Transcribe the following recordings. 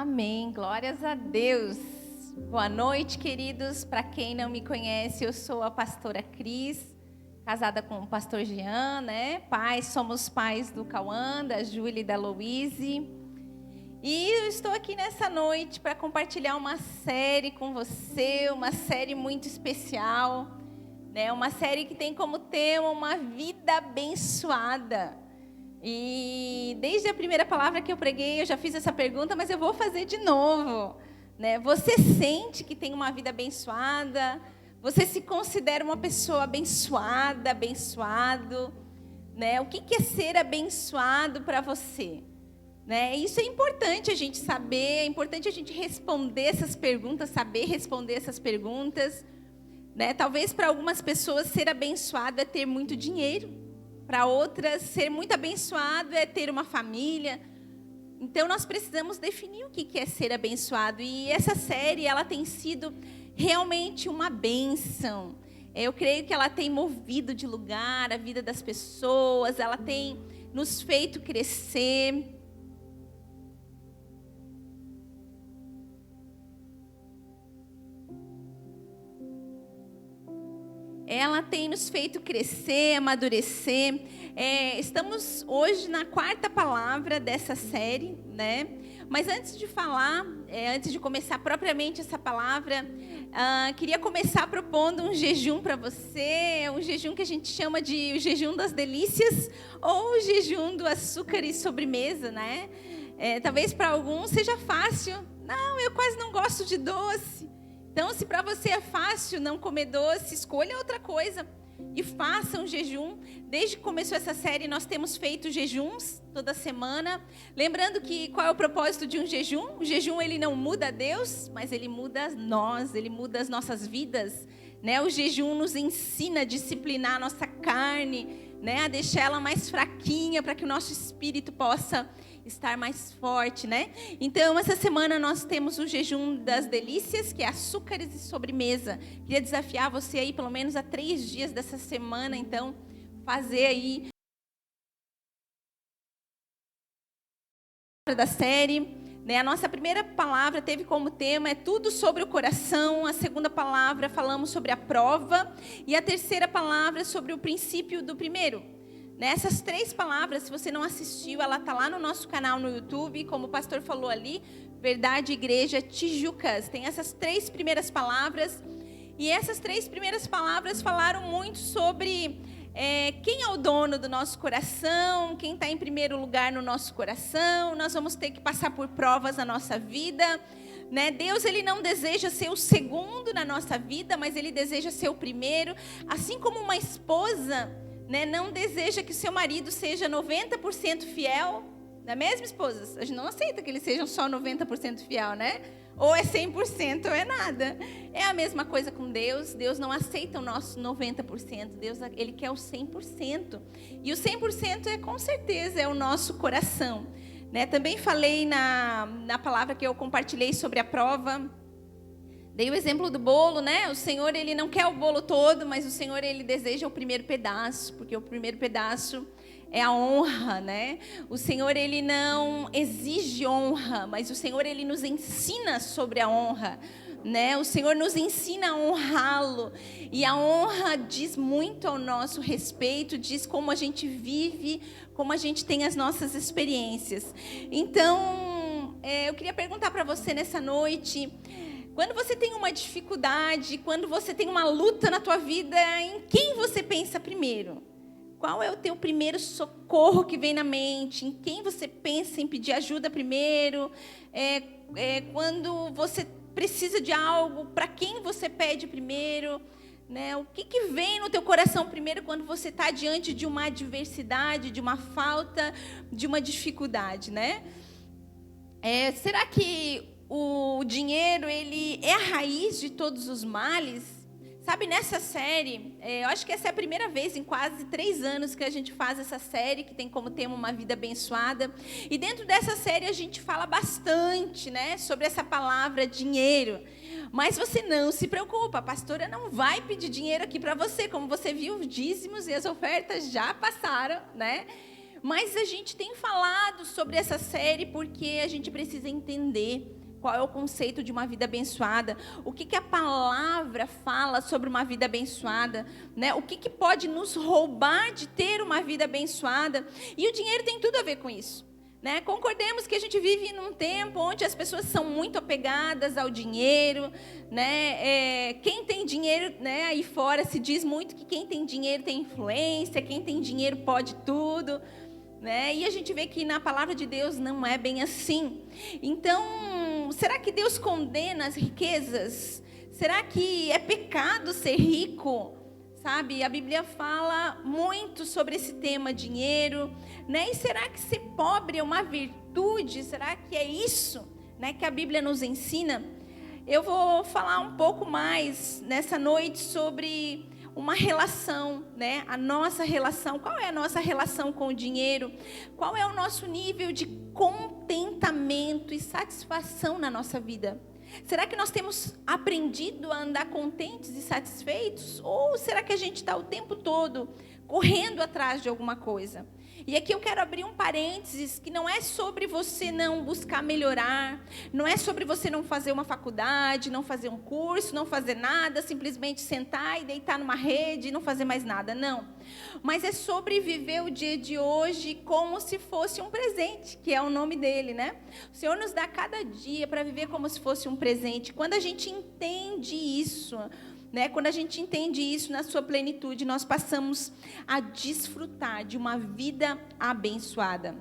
Amém, glórias a Deus. Boa noite, queridos. Para quem não me conhece, eu sou a pastora Cris, casada com o pastor Jean, né? Somos pais do Cauã, da Júlia e da Louise. E eu estou aqui nessa noite para compartilhar uma série com você, uma série muito especial, né? Uma série que tem como tema uma vida abençoada. E desde a primeira palavra que eu preguei, eu já fiz essa pergunta, mas eu vou fazer de novo, né? Você sente que tem uma vida abençoada? Você se considera uma pessoa abençoada, abençoado, né? O que é ser abençoado para você? Né? Isso é importante a gente saber, é importante a gente responder essas perguntas, saber responder essas perguntas, né? Talvez para algumas pessoas ser abençoado é ter muito dinheiro. Para outras, ser muito abençoado é ter uma família. Então, nós precisamos definir o que é ser abençoado. E essa série, ela tem sido realmente uma bênção. Eu creio que ela tem movido de lugar a vida das pessoas. Ela tem nos feito crescer. Ela tem nos feito crescer, amadurecer. Estamos hoje na quarta palavra dessa série, né? Mas antes de falar, antes de começar propriamente essa palavra, queria começar propondo um jejum para você, um jejum que a gente chama de o jejum das delícias ou o jejum do açúcar e sobremesa, né? Talvez para alguns seja fácil. Não, eu quase não gosto de doce. Então, se para você é fácil não comer doce, escolha outra coisa e faça um jejum. Desde que começou essa série, nós temos feito jejuns toda semana. Lembrando que qual é o propósito de um jejum? O jejum, ele não muda Deus, mas ele muda nós, ele muda as nossas vidas, né? O jejum nos ensina a disciplinar a nossa carne, né? A deixar ela mais fraquinha para que o nosso espírito possa estar mais forte, né? Então, essa semana nós temos o jejum das delícias, que é açúcares e sobremesa. Queria desafiar você aí, pelo menos há 3 dias dessa semana, então, fazer aí da série, né? A nossa primeira palavra teve como tema tudo sobre o coração. A segunda palavra falamos sobre a prova e a terceira palavra sobre o princípio do primeiro. Nessas 3 palavras, se você não assistiu, ela está lá no nosso canal no YouTube, como o pastor falou ali, Verdade Igreja Tijucas. Tem essas 3 primeiras palavras, e essas 3 primeiras palavras falaram muito sobre quem é o dono do nosso coração, quem está em primeiro lugar no nosso coração. Nós vamos ter que passar por provas na nossa vida, né? Deus, ele não deseja ser o segundo na nossa vida, mas ele deseja ser o primeiro, assim como uma esposa, né, não deseja que o seu marido seja 90% fiel, não é mesmo, esposas? A gente não aceita que eles sejam só 90% fiel, né? Ou é 100% ou é nada. É a mesma coisa com Deus. Deus não aceita o nosso 90%. Deus, ele quer o 100%. E o 100% com certeza é o nosso coração, né? Também falei na palavra que eu compartilhei sobre a prova. Dei o exemplo do bolo, né? O Senhor, ele não quer o bolo todo, mas o Senhor, ele deseja o primeiro pedaço, porque o primeiro pedaço é a honra, né? O Senhor, ele não exige honra, mas o Senhor, ele nos ensina sobre a honra, né? O Senhor nos ensina a honrá-lo, e a honra diz muito ao nosso respeito, diz como a gente vive, como a gente tem as nossas experiências. Então, eu queria perguntar para você nessa noite: quando você tem uma dificuldade, quando você tem uma luta na tua vida, em quem você pensa primeiro? Qual é o teu primeiro socorro que vem na mente? Em quem você pensa em pedir ajuda primeiro? Quando você precisa de algo, para quem você pede primeiro? Né? O que vem no teu coração primeiro quando você está diante de uma adversidade, de uma falta, de uma dificuldade, né? Será que o dinheiro, ele é a raiz de todos os males? Sabe, nessa série, eu acho que essa é a primeira vez em quase 3 anos que a gente faz essa série, que tem como tema uma vida abençoada. E dentro dessa série a gente fala bastante, né, sobre essa palavra dinheiro. Mas você não se preocupa, a pastora não vai pedir dinheiro aqui para você. Como você viu, os dízimos e as ofertas já passaram, né? Mas a gente tem falado sobre essa série porque a gente precisa entender qual é o conceito de uma vida abençoada, o que a palavra fala sobre uma vida abençoada, né? O que pode nos roubar de ter uma vida abençoada. E o dinheiro tem tudo a ver com isso, né? Concordemos que a gente vive num tempo onde as pessoas são muito apegadas ao dinheiro, né? Quem tem dinheiro, né, aí fora se diz muito que quem tem dinheiro tem influência, quem tem dinheiro pode tudo, né? E a gente vê que na palavra de Deus não é bem assim. Então, será que Deus condena as riquezas? Será que é pecado ser rico? Sabe, a Bíblia fala muito sobre esse tema dinheiro, né? E será que ser pobre é uma virtude? Será que é isso, né, que a Bíblia nos ensina? Eu vou falar um pouco mais nessa noite sobre uma relação, né? A nossa relação. Qual é a nossa relação com o dinheiro? Qual é o nosso nível de contentamento e satisfação na nossa vida? Será que nós temos aprendido a andar contentes e satisfeitos? Ou será que a gente está o tempo todo correndo atrás de alguma coisa? E aqui eu quero abrir um parênteses, que não é sobre você não buscar melhorar, não é sobre você não fazer uma faculdade, não fazer um curso, não fazer nada, simplesmente sentar e deitar numa rede e não fazer mais nada, não. Mas é sobre viver o dia de hoje como se fosse um presente, que é o nome dele, né? O Senhor nos dá cada dia para viver como se fosse um presente. Quando a gente entende isso, né? Quando a gente entende isso na sua plenitude, nós passamos a desfrutar de uma vida abençoada.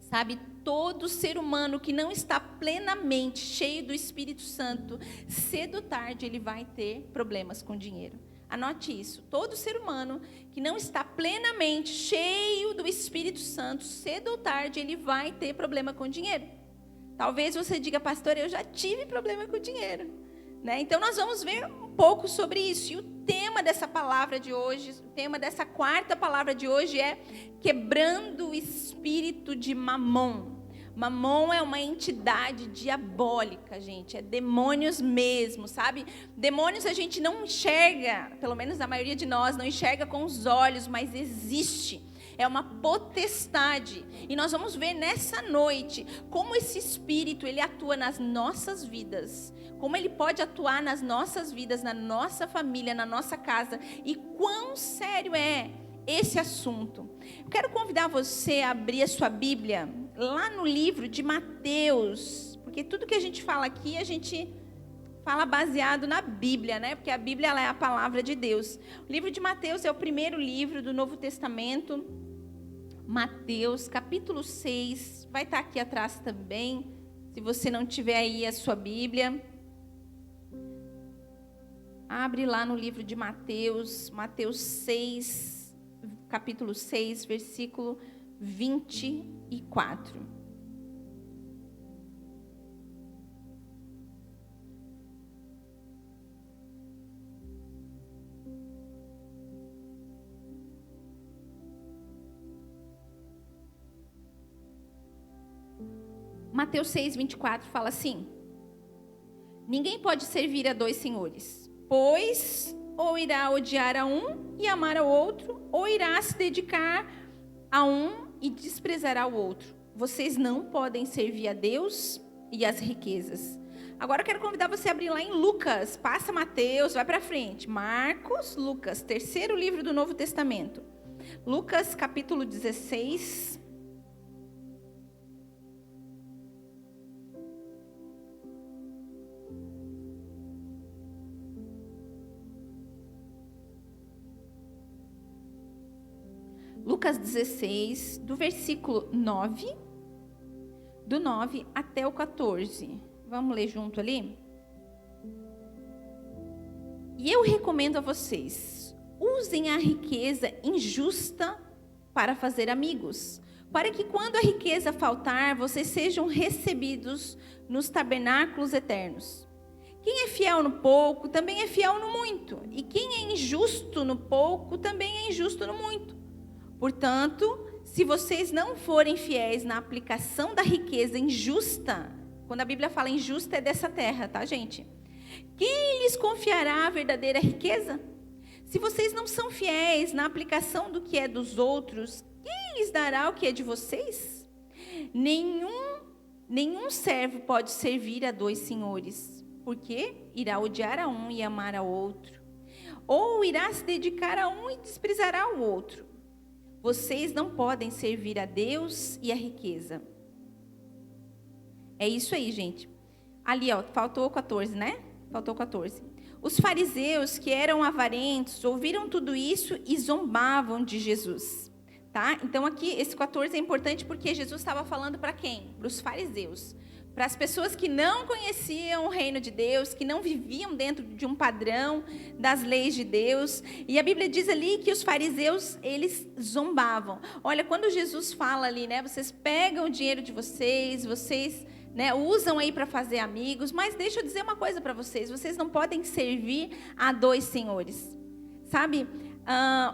Sabe, todo ser humano que não está plenamente cheio do Espírito Santo, cedo ou tarde ele vai ter problemas com dinheiro. Anote isso. Todo ser humano que não está plenamente cheio do Espírito Santo, cedo ou tarde ele vai ter problema com dinheiro. Talvez você diga, pastor, eu já tive problema com dinheiro, né? Então nós vamos ver um pouco sobre isso. E o tema dessa palavra de hoje, o tema dessa quarta palavra de hoje é quebrando o espírito de Mamon. Mamon é uma entidade diabólica, gente. É demônios mesmo, sabe? Demônios a gente não enxerga, pelo menos a maioria de nós não enxerga com os olhos, mas existe. É uma potestade. E nós vamos ver nessa noite como esse espírito ele atua nas nossas vidas. Como ele pode atuar nas nossas vidas, na nossa família, na nossa casa. E quão sério é esse assunto. Eu quero convidar você a abrir a sua Bíblia lá no livro de Mateus. Porque tudo que a gente fala aqui, a gente fala baseado na Bíblia, né? Porque a Bíblia ela é a palavra de Deus. O livro de Mateus é o primeiro livro do Novo Testamento. Mateus, capítulo 6. Vai estar aqui atrás também, se você não tiver aí a sua Bíblia. Abre lá no livro de Mateus, Mateus 6, capítulo 6, versículo 24. Mateus 6, 24 fala assim: ninguém pode servir a dois senhores, pois ou irá odiar a um e amar ao outro, ou irá se dedicar a um e desprezará o outro. Vocês não podem servir a Deus e às riquezas. Agora eu quero convidar você a abrir lá em Lucas. Passa Mateus, vai para frente. Marcos, Lucas, terceiro livro do Novo Testamento. Lucas, capítulo 16. Lucas 16, do versículo 9, do 9 até o 14. Vamos ler junto ali? E eu recomendo a vocês, usem a riqueza injusta para fazer amigos, para que quando a riqueza faltar, vocês sejam recebidos nos tabernáculos eternos. Quem é fiel no pouco, também é fiel no muito. E quem é injusto no pouco, também é injusto no muito. Portanto, se vocês não forem fiéis na aplicação da riqueza injusta, quando a Bíblia fala injusta é dessa terra, tá, gente? Quem lhes confiará a verdadeira riqueza? Se vocês não são fiéis na aplicação do que é dos outros, quem quem lhes dará o que é de vocês? Nenhum servo pode servir a 2 senhores, porque irá odiar a um e amar a outro, ou irá se dedicar a um e desprezará o outro. Vocês não podem servir a Deus e a riqueza. É isso aí, gente. Ali, faltou 14, né? Faltou 14. Os fariseus, que eram avarentos, ouviram tudo isso e zombavam de Jesus. Tá? Então, aqui, esse 14 é importante porque Jesus estava falando para quem? Para os fariseus. Para as pessoas que não conheciam o reino de Deus, que não viviam dentro de um padrão das leis de Deus. E a Bíblia diz ali que os fariseus, eles zombavam. Olha, quando Jesus fala ali, né? Vocês pegam o dinheiro de vocês, né, usam aí para fazer amigos, mas deixa eu dizer uma coisa para vocês: vocês não podem servir a 2 senhores, sabe?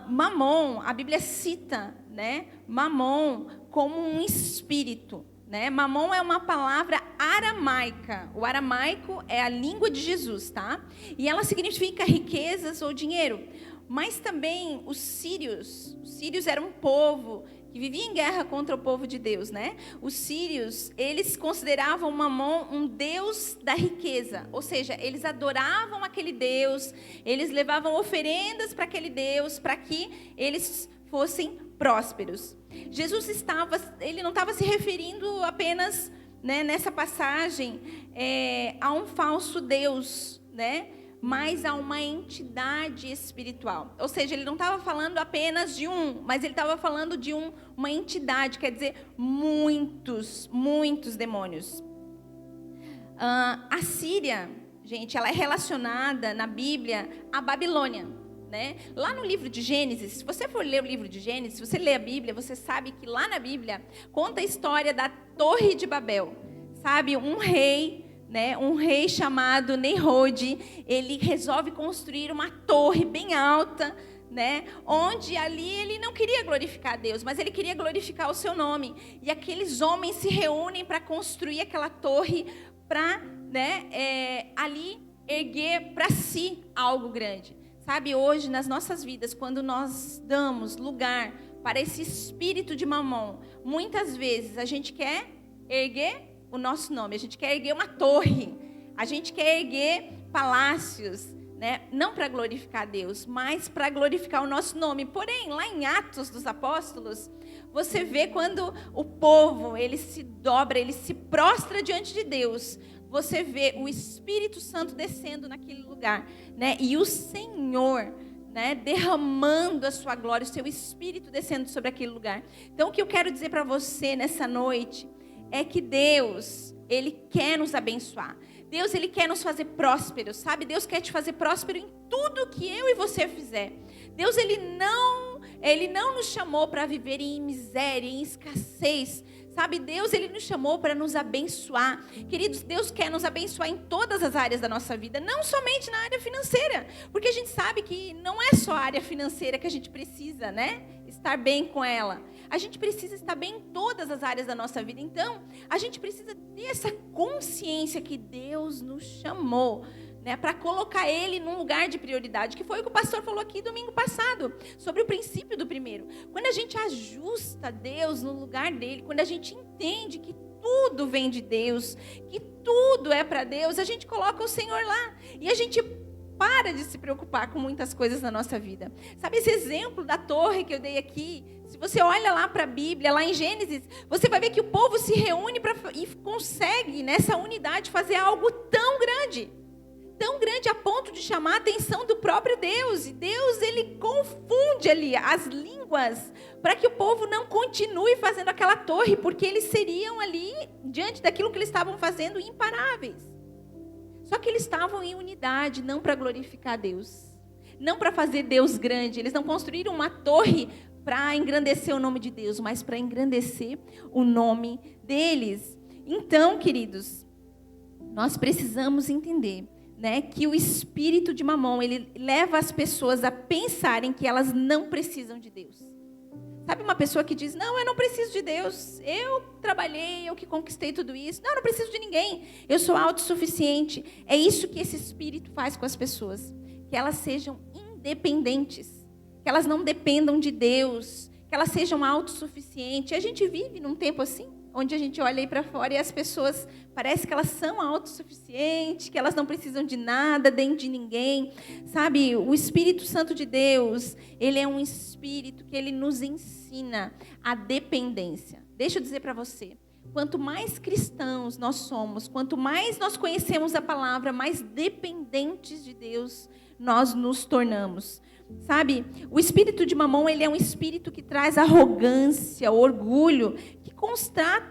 Mamon, a Bíblia cita, né, Mamon como um espírito, né? Mamon é uma palavra aramaica. O aramaico é a língua de Jesus, tá? E ela significa riquezas ou dinheiro. Mas também os sírios eram um povo que vivia em guerra contra o povo de Deus, né? Os sírios, eles consideravam Mamon um deus da riqueza, ou seja, eles adoravam aquele deus, eles levavam oferendas para aquele deus, para que eles fossem prósperos. Jesus ele não estava se referindo apenas, né, nessa passagem a um falso deus, né? Mas a uma entidade espiritual. Ou seja, ele não estava falando apenas de um, mas ele estava falando de uma entidade, quer dizer, muitos demônios. A Síria, gente, ela é relacionada na Bíblia à Babilônia, né? Lá no livro de Gênesis, se você for ler o livro de Gênesis, se você ler a Bíblia, você sabe que lá na Bíblia conta a história da Torre de Babel. Sabe, um rei chamado Nimrod, ele resolve construir uma torre bem alta, né, onde ali ele não queria glorificar a Deus, mas ele queria glorificar o seu nome. E aqueles homens se reúnem para construir aquela torre, para, né, ali erguer para si algo grande. Sabe, hoje nas nossas vidas, quando nós damos lugar para esse espírito de Mamon, muitas vezes a gente quer erguer o nosso nome, a gente quer erguer uma torre, a gente quer erguer palácios, né? Não para glorificar a Deus, mas para glorificar o nosso nome. Porém, lá em Atos dos Apóstolos, você vê quando o povo, ele se dobra, ele se prostra diante de Deus, você vê o Espírito Santo descendo naquele lugar, né? E o Senhor, né, derramando a sua glória, o seu Espírito descendo sobre aquele lugar. Então, o que eu quero dizer para você nessa noite é que Deus, Ele quer nos abençoar. Deus, Ele quer nos fazer prósperos, sabe? Deus quer te fazer próspero em tudo que eu e você fizer. Deus, Ele não nos chamou para viver em miséria, em escassez, sabe? Deus, Ele nos chamou para nos abençoar. Queridos, Deus quer nos abençoar em todas as áreas da nossa vida, não somente na área financeira, porque a gente sabe que não é só a área financeira que a gente precisa, né? Estar bem com ela. A gente precisa estar bem em todas as áreas da nossa vida. Então, a gente precisa ter essa consciência que Deus nos chamou, né, para colocar Ele num lugar de prioridade, que foi o que o pastor falou aqui domingo passado, sobre o princípio do primeiro. Quando a gente ajusta Deus no lugar dele, quando a gente entende que tudo vem de Deus, que tudo é para Deus, a gente coloca o Senhor lá. E a gente para de se preocupar com muitas coisas na nossa vida. Sabe esse exemplo da torre que eu dei aqui? Se você olha lá para a Bíblia, lá em Gênesis, você vai ver que o povo se reúne e consegue, nessa unidade, fazer algo tão grande a ponto de chamar a atenção do próprio Deus. E Deus, Ele confunde ali as línguas para que o povo não continue fazendo aquela torre, porque eles seriam ali, diante daquilo que eles estavam fazendo, imparáveis. Só que eles estavam em unidade, não para glorificar a Deus, não para fazer Deus grande. Eles não construíram uma torre para engrandecer o nome de Deus, mas para engrandecer o nome deles. Então, queridos, nós precisamos entender, né, que o espírito de Mamon, ele leva as pessoas a pensarem que elas não precisam de Deus. Sabe uma pessoa que diz, não, eu não preciso de Deus, eu trabalhei, eu que conquistei tudo isso, não, eu não preciso de ninguém, eu sou autossuficiente. É isso que esse espírito faz com as pessoas, que elas sejam independentes, que elas não dependam de Deus, que elas sejam autossuficientes. A gente vive num tempo assim, onde a gente olha aí para fora e as pessoas parece que elas são autossuficientes, que elas não precisam de nada, nem de ninguém. Sabe, o Espírito Santo de Deus, ele é um Espírito que ele nos ensina a dependência. Deixa eu dizer para você, quanto mais cristãos nós somos, quanto mais nós conhecemos a palavra, mais dependentes de Deus nós nos tornamos. Sabe, o espírito de Mamon, ele é um espírito que traz arrogância, orgulho,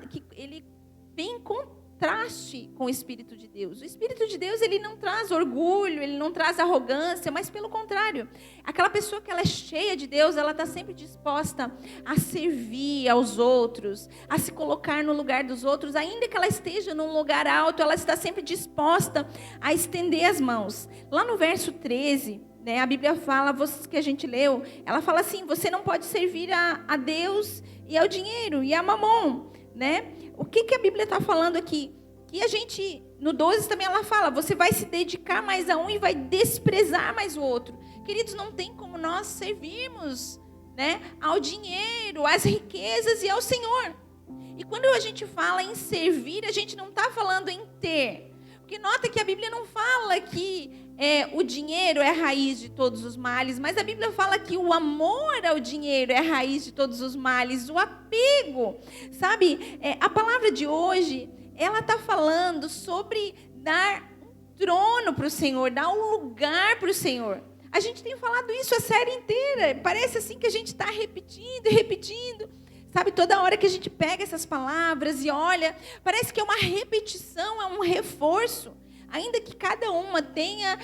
que ele vem em contraste com o Espírito de Deus. O Espírito de Deus, ele não traz orgulho, ele não traz arrogância, mas pelo contrário. Aquela pessoa que ela é cheia de Deus, ela está sempre disposta a servir aos outros, a se colocar no lugar dos outros, ainda que ela esteja num lugar alto, ela está sempre disposta a estender as mãos. Lá no verso 13, a Bíblia fala, que a gente leu, ela fala assim, você não pode servir a Deus e ao dinheiro, e a Mamon, né? O que a Bíblia está falando aqui? Que a gente, no 12 também ela fala, você vai se dedicar mais a um e vai desprezar mais o outro. Queridos, não tem como nós servirmos, né, ao dinheiro, às riquezas e ao Senhor. E quando a gente fala em servir, a gente não está falando em ter. Porque nota que a Bíblia não fala que o dinheiro é a raiz de todos os males, mas a Bíblia fala que o amor ao dinheiro é a raiz de todos os males, o apego, sabe? A palavra de hoje, ela está falando sobre dar um trono para o Senhor, dar um lugar para o Senhor. A gente tem falado isso a série inteira, parece assim que a gente está repetindo e repetindo. Sabe, toda hora que a gente pega essas palavras e olha, parece que é uma repetição, é um reforço. Ainda que cada uma tenha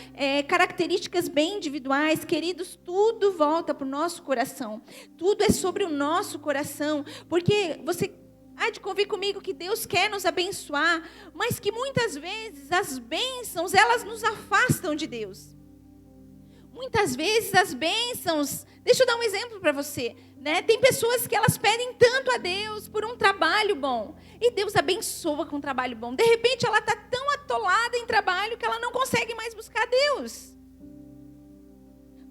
características bem individuais, queridos, tudo volta para o nosso coração. Tudo é sobre o nosso coração. Porque você há de convir comigo que Deus quer nos abençoar, mas que muitas vezes as bênçãos, elas nos afastam de Deus. Muitas vezes as bênçãos, deixa eu dar um exemplo para você, né? Tem pessoas que elas pedem tanto a Deus por um trabalho bom, e Deus abençoa com um trabalho bom. De repente ela está tão atolada em trabalho que ela não consegue mais buscar Deus.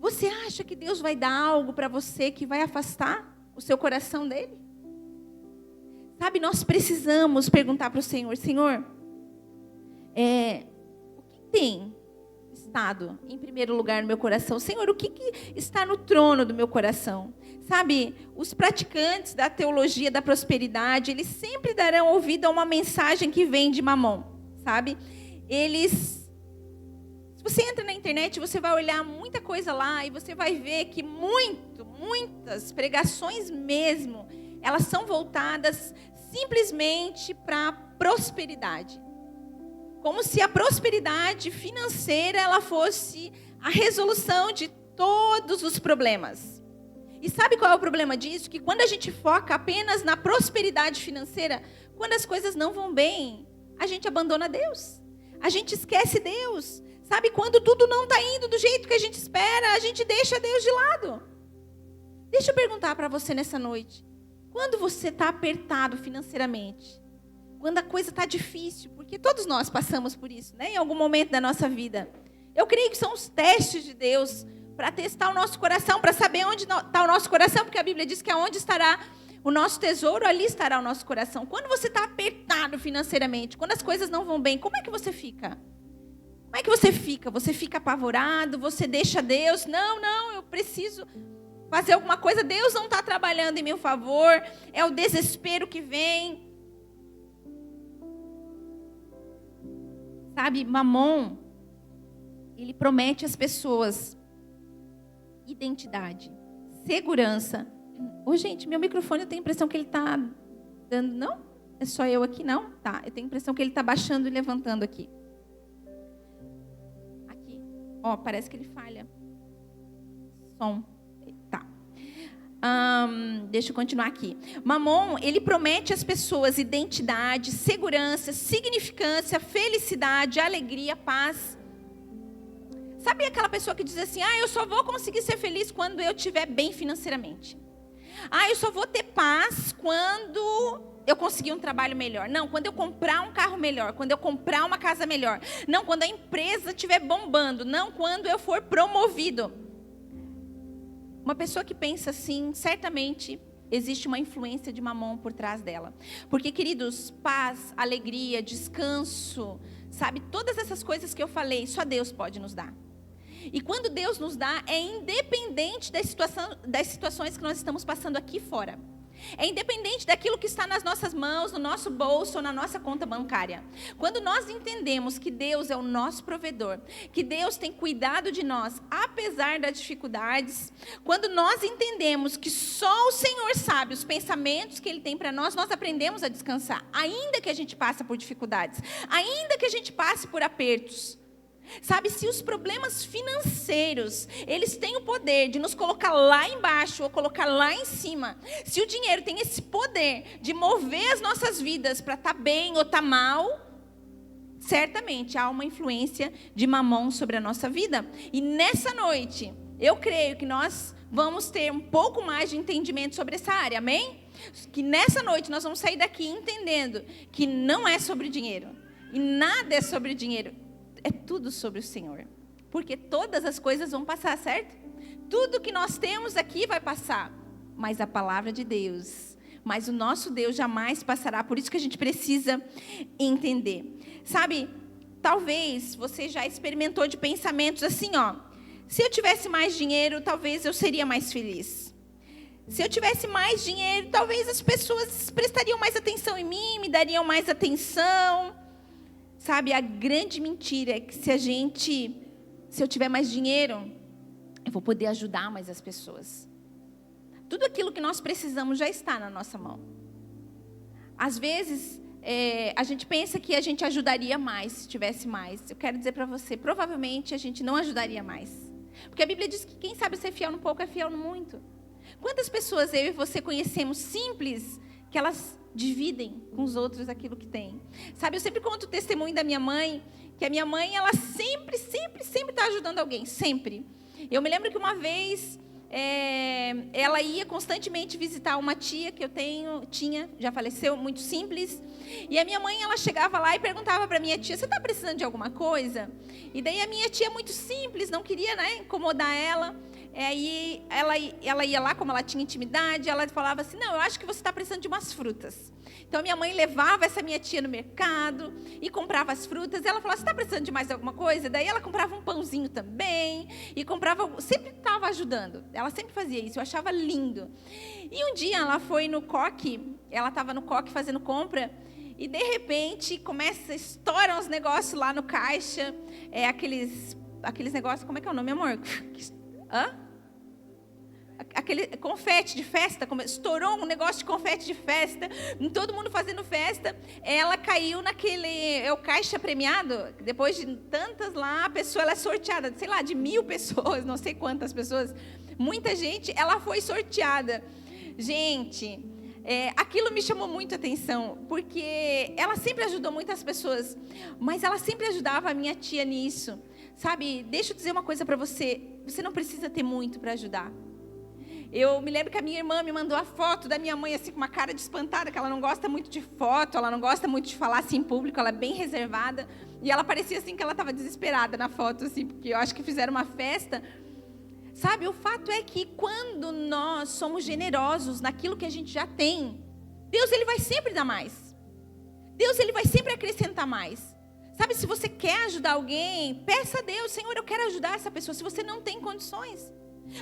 Você acha que Deus vai dar algo para você que vai afastar o seu coração dele? Sabe, nós precisamos perguntar para o Senhor, Senhor, o que tem estado em primeiro lugar no meu coração? Senhor, o que está no trono do meu coração? Sabe, os praticantes da teologia da prosperidade, eles sempre darão ouvido a uma mensagem que vem de Mamon, sabe? Se você entra na internet, você vai olhar muita coisa lá e você vai ver que muitas pregações mesmo, elas são voltadas simplesmente para a prosperidade. Como se a prosperidade financeira ela fosse a resolução de todos os problemas. E sabe qual é o problema disso? Que quando a gente foca apenas na prosperidade financeira, quando as coisas não vão bem, a gente abandona Deus. A gente esquece Deus. Sabe, quando tudo não está indo do jeito que a gente espera, a gente deixa Deus de lado. Deixa eu perguntar para você nessa noite. Quando você está apertado financeiramente, quando a coisa está difícil, porque todos nós passamos por isso, né? Em algum momento da nossa vida. Eu creio que são os testes de Deus para testar o nosso coração, para saber onde está o nosso coração, porque a Bíblia diz que aonde estará o nosso tesouro, ali estará o nosso coração. Quando você está apertado financeiramente, quando as coisas não vão bem, como é que você fica? Como é que você fica? Você fica apavorado? Você deixa Deus? Não, eu preciso fazer alguma coisa. Deus não está trabalhando em meu favor. É o desespero que vem. Sabe, Mamon, ele promete às pessoas identidade, segurança. Gente, meu microfone, eu tenho a impressão que ele está dando... Não? É só eu aqui, não? Tá, eu tenho a impressão que ele está baixando e levantando aqui. Aqui. Parece que ele falha. Som. Tá. Deixa eu continuar aqui. Mamon, ele promete às pessoas identidade, segurança, significância, felicidade, alegria, paz. Sabe aquela pessoa que diz assim, eu só vou conseguir ser feliz quando eu estiver bem financeiramente. Eu só vou ter paz quando eu conseguir um trabalho melhor. Não, quando eu comprar um carro melhor. Quando eu comprar uma casa melhor. Não, quando a empresa estiver bombando. Não, quando eu for promovido. Uma pessoa que pensa assim, certamente, existe uma influência de mamon por trás dela. Porque, queridos, paz, alegria, descanso, sabe, todas essas coisas que eu falei, só Deus pode nos dar. E quando Deus nos dá, é independente das situações que nós estamos passando aqui fora. É independente daquilo que está nas nossas mãos, no nosso bolso ou na nossa conta bancária. Quando nós entendemos que Deus é o nosso provedor, que Deus tem cuidado de nós, apesar das dificuldades, quando nós entendemos que só o Senhor sabe os pensamentos que Ele tem para nós, nós aprendemos a descansar, ainda que a gente passe por dificuldades, ainda que a gente passe por apertos. Sabe, se os problemas financeiros, eles têm o poder de nos colocar lá embaixo ou colocar lá em cima, se o dinheiro tem esse poder de mover as nossas vidas para estar bem ou estar mal, certamente há uma influência de mamon sobre a nossa vida. E nessa noite, eu creio que nós vamos ter um pouco mais de entendimento sobre essa área, amém? Que nessa noite nós vamos sair daqui entendendo que não é sobre dinheiro, e nada é sobre dinheiro. É tudo sobre o Senhor. Porque todas as coisas vão passar, certo? Tudo que nós temos aqui vai passar. Mas a palavra de Deus, mas o nosso Deus jamais passará. Por isso que a gente precisa entender. Sabe, talvez você já experimentou de pensamentos assim, ó. Se eu tivesse mais dinheiro, talvez eu seria mais feliz. Se eu tivesse mais dinheiro, talvez as pessoas prestariam mais atenção em mim, me dariam mais atenção. Sabe, a grande mentira é que se eu tiver mais dinheiro, eu vou poder ajudar mais as pessoas. Tudo aquilo que nós precisamos já está na nossa mão. Às vezes, a gente pensa que a gente ajudaria mais se tivesse mais. Eu quero dizer para você, provavelmente a gente não ajudaria mais. Porque a Bíblia diz que quem sabe ser fiel no pouco é fiel no muito. Quantas pessoas eu e você conhecemos simples, que elas dividem com os outros aquilo que tem. Sabe, eu sempre conto o testemunho da minha mãe, que a minha mãe, ela sempre está ajudando alguém, sempre. Eu me lembro que uma vez, ela ia constantemente visitar uma tia que eu tinha, já faleceu, muito simples, e a minha mãe, ela chegava lá e perguntava para a minha tia, você está precisando de alguma coisa? E daí a minha tia, muito simples, não queria, né, incomodar ela. Aí ela ia lá, como ela tinha intimidade, ela falava assim, não, eu acho que você está precisando de umas frutas. Então a minha mãe levava essa minha tia no mercado e comprava as frutas. E ela falava, você está precisando de mais alguma coisa? Daí ela comprava um pãozinho também e comprava, sempre estava ajudando. Ela sempre fazia isso, eu achava lindo. E um dia ela foi no coque, ela estava no coque fazendo compra, e de repente estouram uns negócios lá no caixa, aqueles negócios, como é que é o nome, amor? Aquele confete de festa, estourou um negócio de confete de festa, todo mundo fazendo festa, ela caiu o caixa premiado, depois de tantas lá, a pessoa ela é sorteada, sei lá, de 1.000 pessoas, não sei quantas pessoas, muita gente, ela foi sorteada. Gente, aquilo me chamou muito a atenção, porque ela sempre ajudou muitas pessoas, mas ela sempre ajudava a minha tia nisso. Sabe, deixa eu dizer uma coisa para você, você não precisa ter muito para ajudar. Eu me lembro que a minha irmã me mandou a foto da minha mãe, assim, com uma cara de espantada, que ela não gosta muito de foto, ela não gosta muito de falar assim em público, ela é bem reservada, e ela parecia assim que ela estava desesperada na foto, assim, porque eu acho que fizeram uma festa. Sabe, o fato é que quando nós somos generosos naquilo que a gente já tem, Deus, Ele vai sempre dar mais. Deus, Ele vai sempre acrescentar mais. Sabe, se você quer ajudar alguém, peça a Deus, Senhor, eu quero ajudar essa pessoa, se você não tem condições.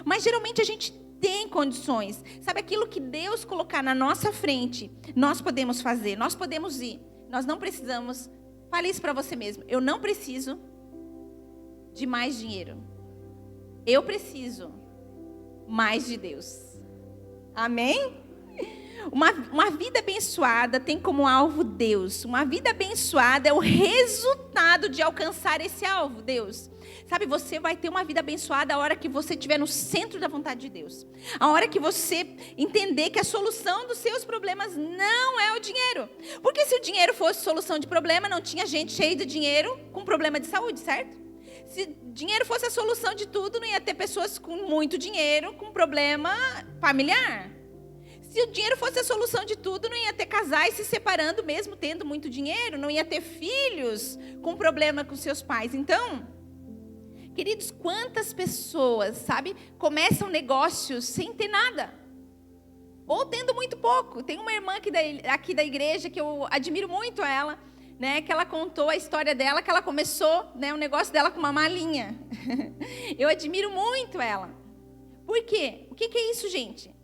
Mas geralmente a gente tem condições. Sabe, aquilo que Deus colocar na nossa frente, nós podemos fazer, nós podemos ir. Nós não precisamos, fale isso para você mesmo, eu não preciso de mais dinheiro. Eu preciso mais de Deus. Amém? Uma vida abençoada tem como alvo Deus. Uma vida abençoada é o resultado de alcançar esse alvo, Deus. Sabe, você vai ter uma vida abençoada a hora que você estiver no centro da vontade de Deus. A hora que você entender que a solução dos seus problemas não é o dinheiro. Porque se o dinheiro fosse solução de problema, não tinha gente cheia de dinheiro com problema de saúde, certo? Se dinheiro fosse a solução de tudo, não ia ter pessoas com muito dinheiro com problema familiar. Se o dinheiro fosse a solução de tudo, não ia ter casais se separando mesmo tendo muito dinheiro, não ia ter filhos com problema com seus pais. Então, queridos, quantas pessoas, sabe, começam negócios sem ter nada. ou tendo muito pouco. Tem uma irmã aqui da igreja que eu admiro muito ela, né, que ela contou a história dela, que ela começou, né, o negócio dela com uma malinha. Eu admiro muito ela. Por quê? O que é isso, gente?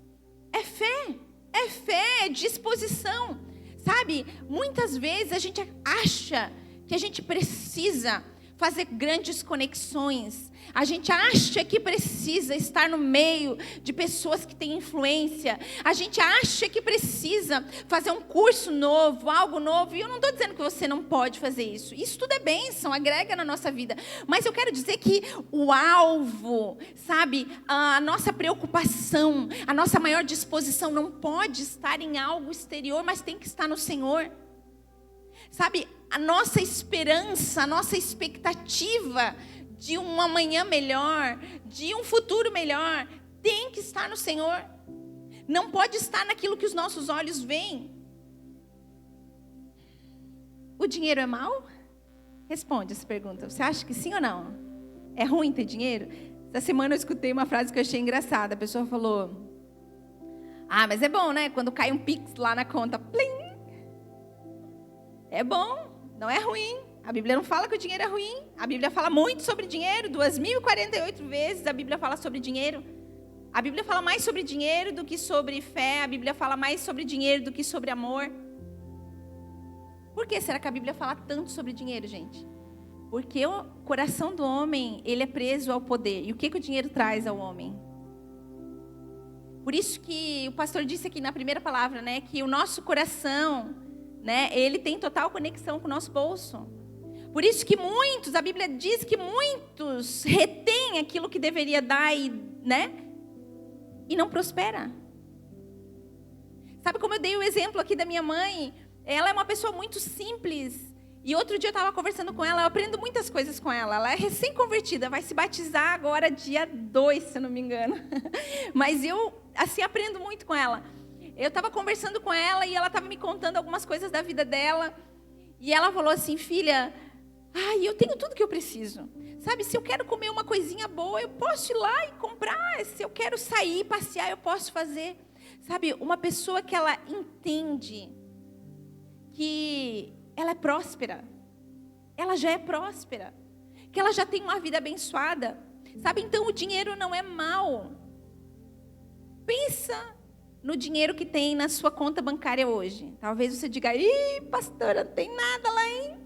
É fé, é disposição. Sabe, muitas vezes a gente acha que a gente precisa fazer grandes conexões. A gente acha que precisa estar no meio de pessoas que têm influência. A gente acha que precisa fazer um curso novo, algo novo. E eu não estou dizendo que você não pode fazer isso. Isso tudo é bênção, agrega na nossa vida. Mas eu quero dizer que o alvo, sabe, a nossa preocupação, a nossa maior disposição não pode estar em algo exterior, mas tem que estar no Senhor. Sabe, a nossa esperança, a nossa expectativa de um amanhã melhor, de um futuro melhor, tem que estar no Senhor. Não pode estar naquilo que os nossos olhos veem. O dinheiro é mau? Responde essa pergunta. Você acha que sim ou não? É ruim ter dinheiro? Essa semana eu escutei uma frase que eu achei engraçada. A pessoa falou: ah, mas é bom, né? Quando cai um pix lá na conta, plim! É bom, não é ruim. A Bíblia não fala que o dinheiro é ruim. A Bíblia fala muito sobre dinheiro. 2.048 vezes a Bíblia fala sobre dinheiro. A Bíblia fala mais sobre dinheiro do que sobre fé. A Bíblia fala mais sobre dinheiro do que sobre amor. Por que será que a Bíblia fala tanto sobre dinheiro, gente? Porque o coração do homem, ele é preso ao poder. E o que o dinheiro traz ao homem? Por isso que o pastor disse aqui na primeira palavra, né, que o nosso coração, né, ele tem total conexão com o nosso bolso. Por isso que muitos, a Bíblia diz que muitos retêm aquilo que deveria dar e não prospera. Sabe como eu dei o exemplo aqui da minha mãe? Ela é uma pessoa muito simples. E outro dia eu estava conversando com ela, eu aprendo muitas coisas com ela. Ela é recém-convertida, vai se batizar agora dia 2, se eu não me engano. Mas eu, assim, aprendo muito com ela. Eu estava conversando com ela e ela estava me contando algumas coisas da vida dela. E ela falou assim: filha, eu tenho tudo que eu preciso. Sabe, se eu quero comer uma coisinha boa, eu posso ir lá e comprar. Se eu quero sair, passear, eu posso fazer. Sabe, uma pessoa que ela entende que ela é próspera. Ela já é próspera. Que ela já tem uma vida abençoada. Sabe, então o dinheiro não é mau. Pensa no dinheiro que tem na sua conta bancária hoje. Talvez você diga: ih, pastora, não tem nada lá, hein?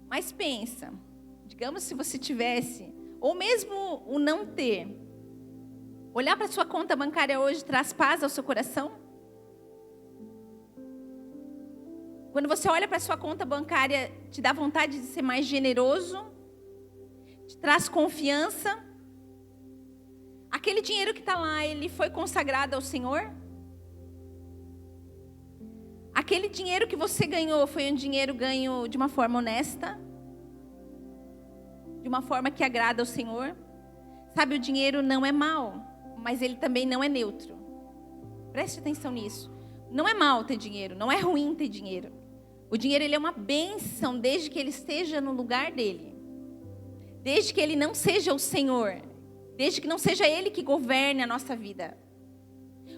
Mas pensa, digamos se você tivesse, ou mesmo o não ter, olhar para a sua conta bancária hoje traz paz ao seu coração? Quando você olha para a sua conta bancária, te dá vontade de ser mais generoso? Te traz confiança? Aquele dinheiro que está lá, ele foi consagrado ao Senhor? Aquele dinheiro que você ganhou, foi um dinheiro ganho de uma forma honesta? De uma forma que agrada ao Senhor? Sabe, o dinheiro não é mau, mas ele também não é neutro. Preste atenção nisso. Não é mau ter dinheiro, não é ruim ter dinheiro. O dinheiro, ele é uma bênção desde que ele esteja no lugar dele. Desde que ele não seja o Senhor. Desde que não seja Ele que governe a nossa vida.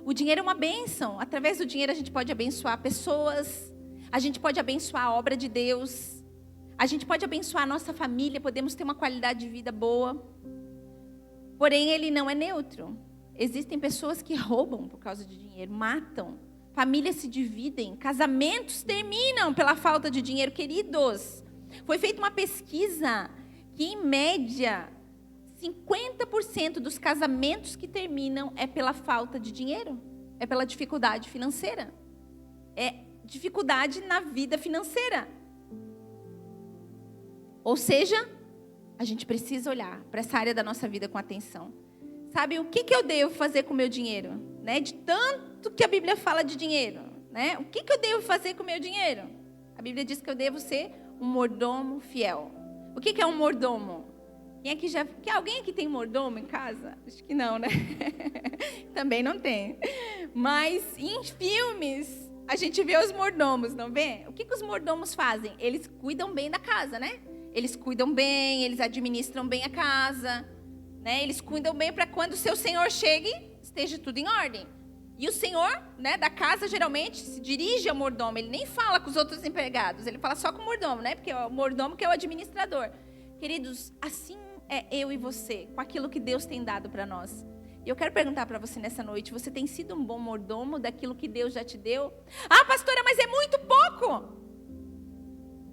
O dinheiro é uma bênção. Através do dinheiro a gente pode abençoar pessoas. A gente pode abençoar a obra de Deus. A gente pode abençoar a nossa família. Podemos ter uma qualidade de vida boa. Porém, ele não é neutro. Existem pessoas que roubam por causa de dinheiro. Matam. Famílias se dividem. Casamentos terminam pela falta de dinheiro. Queridos, foi feita uma pesquisa que, em média, 50% dos casamentos que terminam é pela falta de dinheiro, é pela dificuldade financeira, é dificuldade na vida financeira. Ou seja, a gente precisa olhar para essa área da nossa vida com atenção. Sabe, o que eu devo fazer com o meu dinheiro? Né? De tanto que a Bíblia fala de dinheiro, né? O que eu devo fazer com o meu dinheiro? A Bíblia diz que eu devo ser um mordomo fiel. O que é um mordomo? Alguém aqui tem mordomo em casa? Acho que não, né? Também não tem. Mas em filmes, a gente vê os mordomos, não vê? O que os mordomos fazem? Eles cuidam bem da casa, né? Eles cuidam bem, eles administram bem a casa, né? Eles cuidam bem para quando o seu senhor chegue, esteja tudo em ordem. E o senhor, né, da casa geralmente se dirige ao mordomo. Ele nem fala com os outros empregados. Ele fala só com o mordomo, né? Porque é o mordomo que é o administrador. Queridos, assim é eu e você, com aquilo que Deus tem dado para nós. E eu quero perguntar para você nessa noite, você tem sido um bom mordomo daquilo que Deus já te deu? Ah, pastora, mas é muito pouco.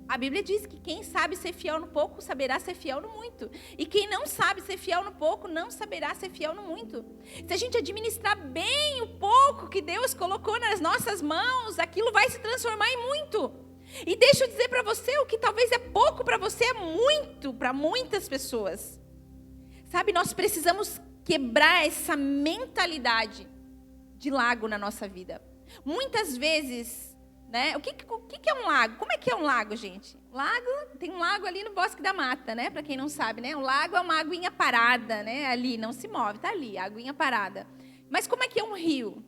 A Bíblia diz que quem sabe ser fiel no pouco, saberá ser fiel no muito. E quem não sabe ser fiel no pouco, não saberá ser fiel no muito. Se a gente administrar bem o pouco que Deus colocou nas nossas mãos, aquilo vai se transformar em muito. E deixa eu dizer para você, o que talvez é pouco para você é muito para muitas pessoas. Sabe, nós precisamos quebrar essa mentalidade de lago na nossa vida. Muitas vezes, né? O que é um lago? Como é que é um lago, gente? Tem um lago ali no Bosque da Mata, né? Para quem não sabe, né? O lago é uma aguinha parada, né? Ali, não se move, tá ali, a aguinha parada. Mas como é que é um rio?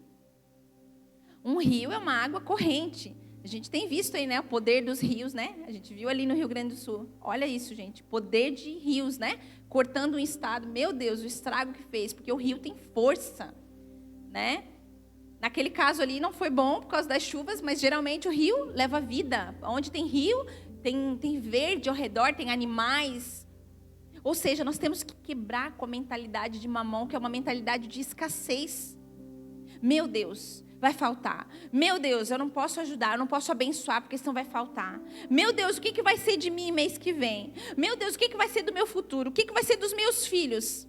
Um rio é uma água corrente. A gente tem visto aí, né? O poder dos rios, né? A gente viu ali no Rio Grande do Sul. Olha isso, gente. Poder de rios, né? Cortando um estado. Meu Deus, o estrago que fez. Porque o rio tem força, né? Naquele caso ali não foi bom por causa das chuvas, mas geralmente o rio leva vida. Onde tem rio, tem verde ao redor, tem animais. Ou seja, nós temos que quebrar com a mentalidade de Mamon, que é uma mentalidade de escassez. Meu Deus, vai faltar. Meu Deus, eu não posso ajudar, eu não posso abençoar, porque senão vai faltar. Meu Deus, o que vai ser de mim mês que vem? Meu Deus, o que vai ser do meu futuro? O que vai ser dos meus filhos?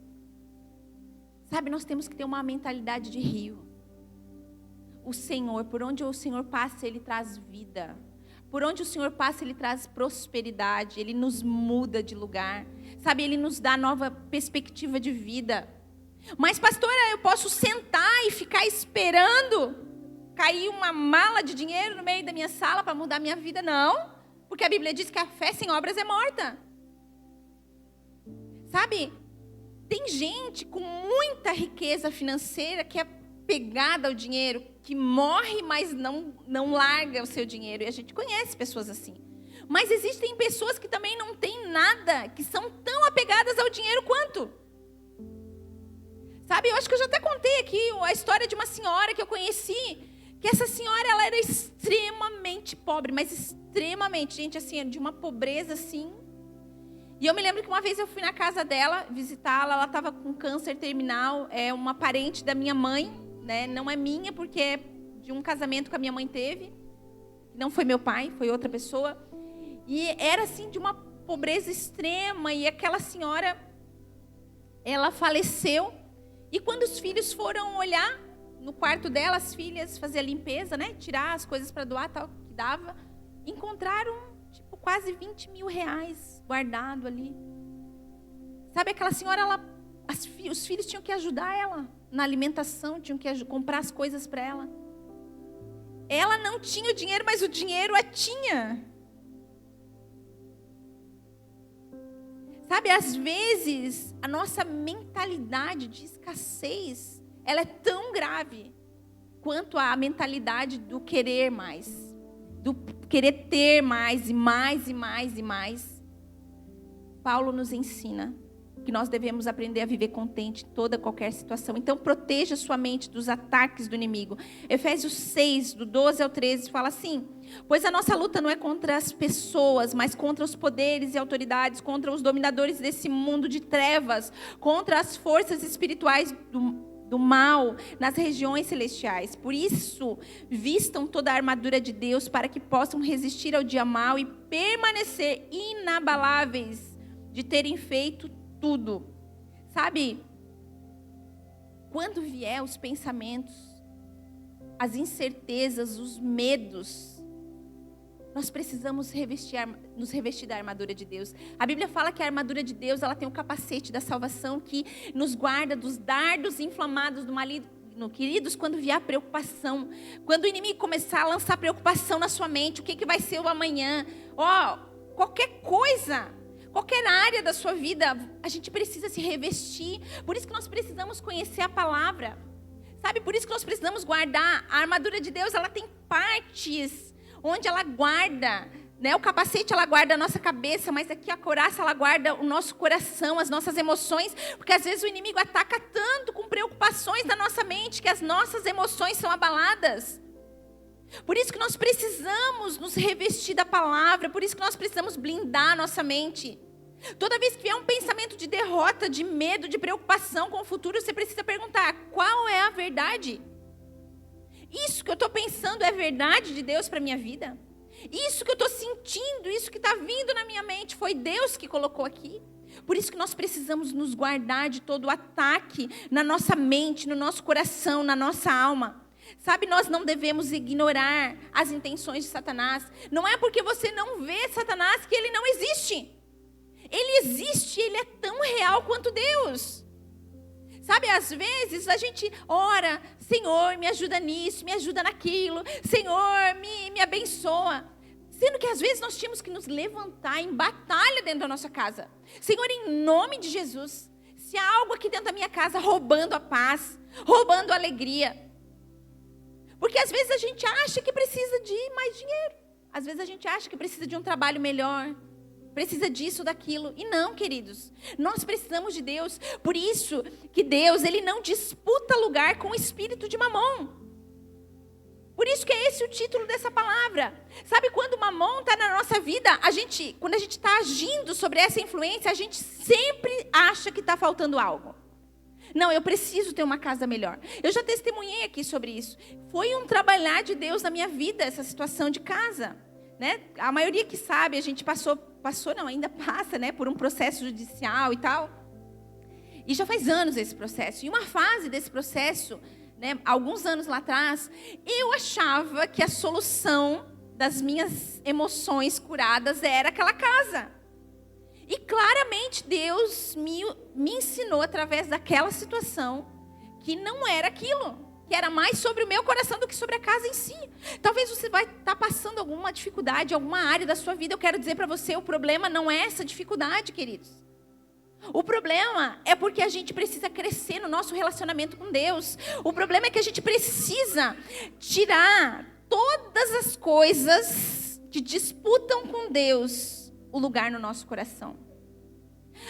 Sabe, nós temos que ter uma mentalidade de rio. O Senhor, por onde o Senhor passa, Ele traz vida. Por onde o Senhor passa, Ele traz prosperidade. Ele nos muda de lugar. Sabe, Ele nos dá nova perspectiva de vida. Mas, pastora, eu posso sentar e ficar esperando cair uma mala de dinheiro no meio da minha sala para mudar minha vida? Não, porque a Bíblia diz que a fé sem obras é morta. Sabe, tem gente com muita riqueza financeira que é pegada ao dinheiro, que morre, mas não larga o seu dinheiro. E a gente conhece pessoas assim. Mas existem pessoas que também não têm nada, que são tão apegadas ao dinheiro quanto. Sabe, eu acho que eu já até contei aqui a história de uma senhora que eu conheci, que essa senhora, ela era extremamente pobre, mas extremamente, gente, assim, de uma pobreza, assim. E eu me lembro que uma vez eu fui na casa dela visitá-la, ela estava com câncer terminal, é uma parente da minha mãe, né? Não é minha, porque é de um casamento que a minha mãe teve. Não foi meu pai, foi outra pessoa. E era, assim, de uma pobreza extrema, e aquela senhora, ela faleceu. E quando os filhos foram olhar no quarto dela, as filhas fazer a limpeza, né? Tirar as coisas para doar, tal, que dava. Encontraram, tipo, quase 20 mil reais guardado ali. Sabe, aquela senhora, os filhos tinham que ajudar ela na alimentação, tinham que comprar as coisas para ela. Ela não tinha o dinheiro, mas o dinheiro a tinha. Sabe, às vezes, a nossa mentalidade de escassez, ela é tão grave quanto a mentalidade do querer mais, do querer ter mais e mais e mais e mais. Paulo nos ensina que nós devemos aprender a viver contente em toda qualquer situação. Então, proteja sua mente dos ataques do inimigo. Efésios 6, do 12 ao 13, fala assim: pois a nossa luta não é contra as pessoas, mas contra os poderes e autoridades, contra os dominadores desse mundo de trevas, contra as forças espirituais do mal nas regiões celestiais. Por isso, vistam toda a armadura de Deus para que possam resistir ao dia mau e permanecer inabaláveis de terem feito tudo. Sabe, quando vier os pensamentos, as incertezas, os medos, nós precisamos nos revestir da armadura de Deus. A Bíblia fala que a armadura de Deus, ela tem o capacete da salvação que nos guarda dos dardos inflamados do maligno. Queridos, quando vier a preocupação, quando o inimigo começar a lançar preocupação na sua mente, o que vai ser o amanhã, qualquer coisa, qualquer área da sua vida, a gente precisa se revestir. Por isso que nós precisamos conhecer a palavra. Sabe, por isso que nós precisamos guardar. A armadura de Deus, ela tem partes onde ela guarda, né? O capacete, ela guarda a nossa cabeça, mas aqui a couraça, ela guarda o nosso coração, as nossas emoções, porque às vezes o inimigo ataca tanto com preocupações da nossa mente, que as nossas emoções são abaladas. Por isso que nós precisamos nos revestir da palavra, por isso que nós precisamos blindar a nossa mente. Toda vez que vier um pensamento de derrota, de medo, de preocupação com o futuro, você precisa perguntar, qual é a verdade? Isso que eu estou pensando é verdade de Deus para a minha vida? Isso que eu estou sentindo, isso que está vindo na minha mente, foi Deus que colocou aqui? Por isso que nós precisamos nos guardar de todo o ataque na nossa mente, no nosso coração, na nossa alma. Sabe, nós não devemos ignorar as intenções de Satanás. Não é porque você não vê Satanás que ele não existe. Ele existe, ele é tão real quanto Deus. Sabe, às vezes a gente ora, Senhor, me ajuda nisso, me ajuda naquilo, Senhor, me abençoa. Sendo que às vezes nós tínhamos que nos levantar em batalha dentro da nossa casa. Senhor, em nome de Jesus, se há algo aqui dentro da minha casa roubando a paz, roubando a alegria. Porque às vezes a gente acha que precisa de mais dinheiro. Às vezes a gente acha que precisa de um trabalho melhor. Precisa disso, daquilo. E não, queridos. Nós precisamos de Deus. Por isso que Deus, ele não disputa lugar com o espírito de Mamon. Por isso que é esse o título dessa palavra. Sabe, quando o Mamon está na nossa vida, quando a gente está agindo sobre essa influência, a gente sempre acha que está faltando algo. Não, eu preciso ter uma casa melhor. Eu já testemunhei aqui sobre isso. Foi um trabalhar de Deus na minha vida, essa situação de casa. Né? A maioria que sabe, a gente ainda passa, né, por um processo judicial e tal. E já faz anos esse processo. E uma fase desse processo, né, alguns anos lá atrás, eu achava que a solução das minhas emoções curadas era aquela casa. E claramente Deus me ensinou através daquela situação que não era aquilo, que era mais sobre o meu coração do que sobre a casa em si. Talvez você vai estar passando alguma dificuldade, alguma área da sua vida. Eu quero dizer para você, o problema não é essa dificuldade, queridos. O problema é porque a gente precisa crescer no nosso relacionamento com Deus. O problema é que a gente precisa tirar todas as coisas que disputam com Deus o lugar no nosso coração.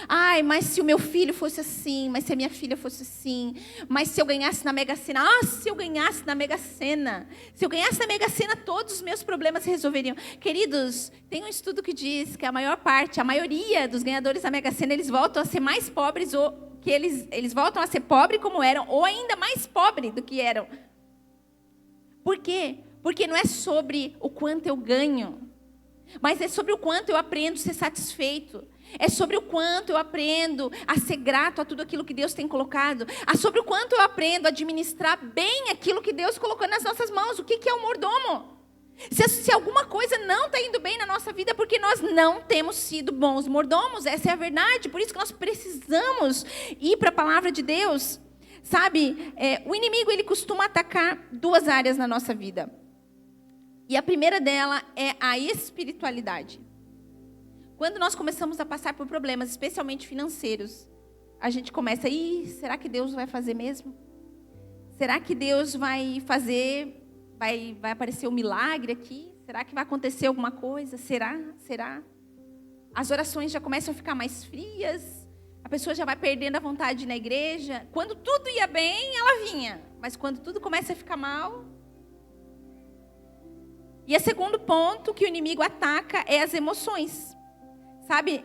Ai, mas se o meu filho fosse assim, mas se a minha filha fosse assim, mas se eu ganhasse na Mega Sena, se eu ganhasse na Mega Sena, se eu ganhasse na Mega Sena, todos os meus problemas se resolveriam. Queridos, tem um estudo que diz que a maioria dos ganhadores da Mega Sena, eles voltam a ser mais pobres, ou que eles voltam a ser pobres como eram, ou ainda mais pobres do que eram. Por quê? Porque não é sobre o quanto eu ganho, mas é sobre o quanto eu aprendo a ser satisfeito. É sobre o quanto eu aprendo a ser grato a tudo aquilo que Deus tem colocado. É sobre o quanto eu aprendo a administrar bem aquilo que Deus colocou nas nossas mãos. O que é o mordomo? Se alguma coisa não está indo bem na nossa vida, é porque nós não temos sido bons mordomos. Essa é a verdade. Por isso que nós precisamos ir para a palavra de Deus. Sabe, o inimigo ele costuma atacar duas áreas na nossa vida. E a primeira dela é a espiritualidade. Quando nós começamos a passar por problemas, especialmente financeiros, a gente começa, será que Deus vai fazer mesmo? Será que Deus vai fazer, vai aparecer um milagre aqui? Será que vai acontecer alguma coisa? Será? As orações já começam a ficar mais frias, a pessoa já vai perdendo a vontade de ir na igreja. Quando tudo ia bem, ela vinha, mas quando tudo começa a ficar mal... E o segundo ponto que o inimigo ataca é as emoções. Sabe,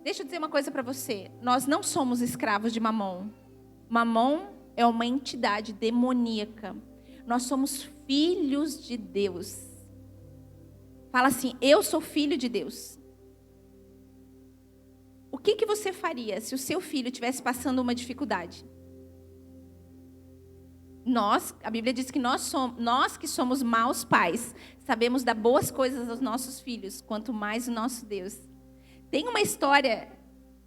deixa eu dizer uma coisa para você. Nós não somos escravos de Mamon. Mamon é uma entidade demoníaca. Nós somos filhos de Deus. Fala assim, eu sou filho de Deus. O que você faria se o seu filho estivesse passando uma dificuldade? A Bíblia diz que nós que somos maus pais, sabemos dar boas coisas aos nossos filhos, quanto mais o nosso Deus. Tem uma história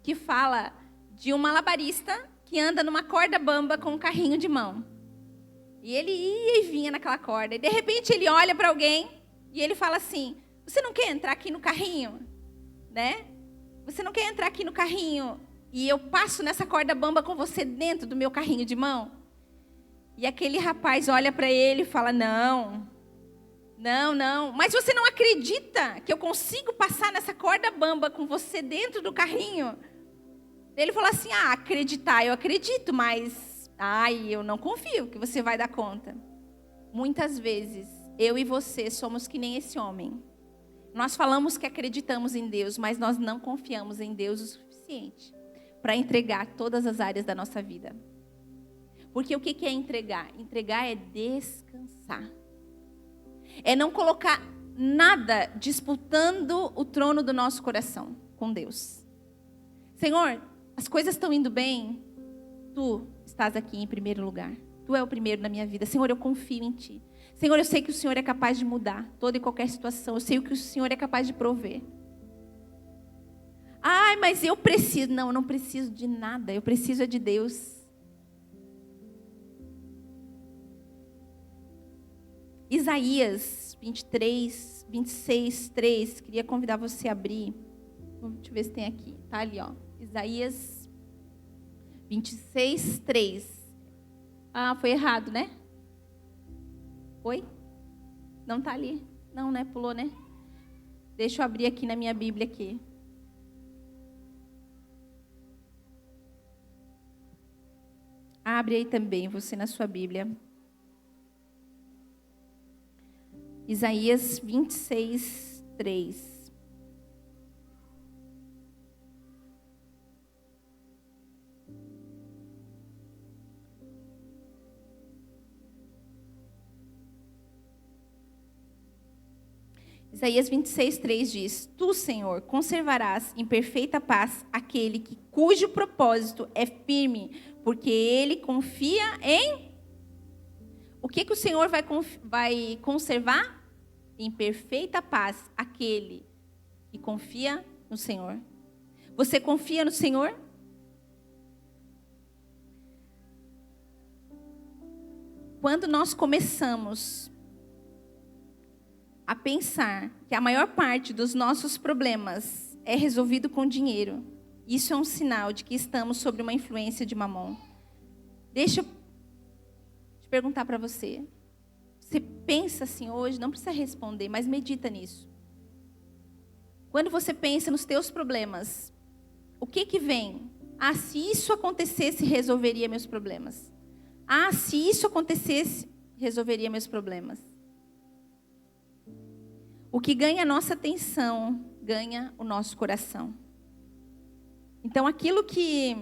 que fala de um malabarista que anda numa corda bamba com um carrinho de mão. E ele ia e vinha naquela corda. E de repente ele olha para alguém e ele fala assim, você não quer entrar aqui no carrinho? Né? Você não quer entrar aqui no carrinho e eu passo nessa corda bamba com você dentro do meu carrinho de mão? E aquele rapaz olha para ele e fala, não, Não, não. Mas você não acredita que eu consigo passar nessa corda bamba com você dentro do carrinho? Ele falou assim, acreditar eu acredito, mas eu não confio que você vai dar conta. Muitas vezes, eu e você somos que nem esse homem. Nós falamos que acreditamos em Deus, mas nós não confiamos em Deus o suficiente para entregar todas as áreas da nossa vida. Porque o que é entregar? Entregar é descansar. É não colocar nada disputando o trono do nosso coração com Deus. Senhor, as coisas estão indo bem, Tu estás aqui em primeiro lugar. Tu é o primeiro na minha vida. Senhor, eu confio em Ti. Senhor, eu sei que o Senhor é capaz de mudar toda e qualquer situação. Eu sei que o Senhor é capaz de prover. Mas eu preciso. Não, eu não preciso de nada. Eu preciso é de Deus. Isaías 23, 26, 3. Queria convidar você a abrir. Deixa eu ver se tem aqui. Tá ali, ó. Isaías 26, 3. Foi errado, né? Foi? Não tá ali. Não, né? Pulou, né? Deixa eu abrir aqui na minha Bíblia aqui. Abre aí também, você na sua Bíblia. Isaías 26, 3. Isaías 26, 3 diz: Tu, Senhor, conservarás em perfeita paz aquele cujo propósito é firme, porque ele confia em... O que o Senhor vai conservar? Em perfeita paz aquele que confia no Senhor. Você confia no Senhor? Quando nós começamos a pensar que a maior parte dos nossos problemas é resolvido com dinheiro, isso é um sinal de que estamos sob uma influência de Mamon. Deixa eu te perguntar para você. Você pensa assim hoje, não precisa responder, mas medita nisso. Quando você pensa nos teus problemas, o que vem? Se isso acontecesse, resolveria meus problemas. Se isso acontecesse, resolveria meus problemas. O que ganha a nossa atenção, ganha o nosso coração. Então, aquilo que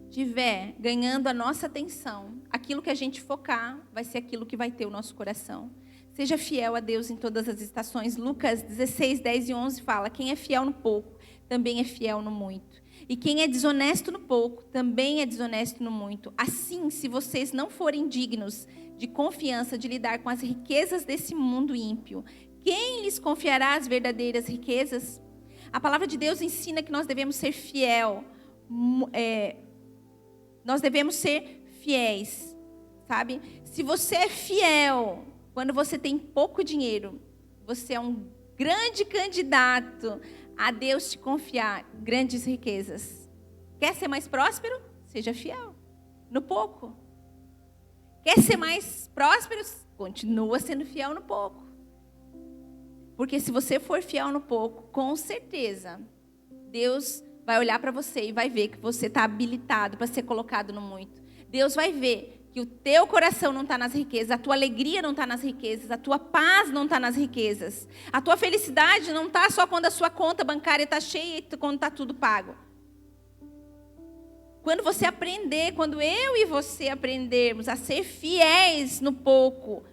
estiver ganhando a nossa atenção, aquilo que a gente focar, vai ser aquilo que vai ter o nosso coração. Seja fiel a Deus em todas as estações. Lucas 16, 10 e 11 fala: quem é fiel no pouco, também é fiel no muito. E quem é desonesto no pouco, também é desonesto no muito. Assim, se vocês não forem dignos de confiança de lidar com as riquezas desse mundo ímpio, quem lhes confiará as verdadeiras riquezas? A palavra de Deus ensina que nós devemos ser nós devemos ser fiéis, sabe? Se você é fiel, quando você tem pouco dinheiro, você é um grande candidato a Deus te confiar grandes riquezas. Quer ser mais próspero? Seja fiel no pouco. Quer ser mais próspero? Continua sendo fiel no pouco. Porque se você for fiel no pouco, com certeza, Deus vai olhar para você e vai ver que você está habilitado para ser colocado no muito. Deus vai ver que o teu coração não está nas riquezas, a tua alegria não está nas riquezas, a tua paz não está nas riquezas. A tua felicidade não está só quando a sua conta bancária está cheia e quando está tudo pago. Quando você aprender, quando eu e você aprendermos a ser fiéis no pouco,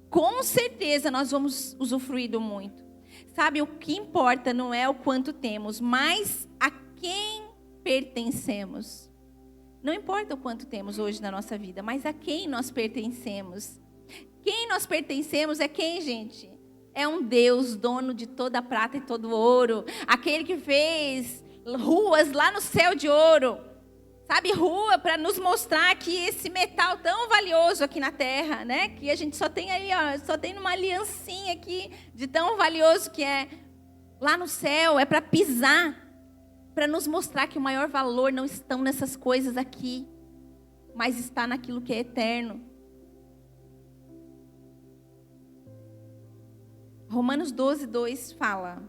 com certeza nós vamos usufruir do muito. Sabe, o que importa não é o quanto temos, mas a quem pertencemos. Não importa o quanto temos hoje na nossa vida, mas a quem nós pertencemos. Quem nós pertencemos é quem, gente? É um Deus, dono de toda a prata e todo o ouro. Aquele que fez ruas lá no céu de ouro. Sabe, rua para nos mostrar que esse metal tão valioso aqui na terra, né? Que a gente só tem aí, ó, só tem uma aliancinha aqui de tão valioso que é. Lá no céu é para pisar, para nos mostrar que o maior valor não estão nessas coisas aqui, mas está naquilo que é eterno. Romanos 12:2 fala: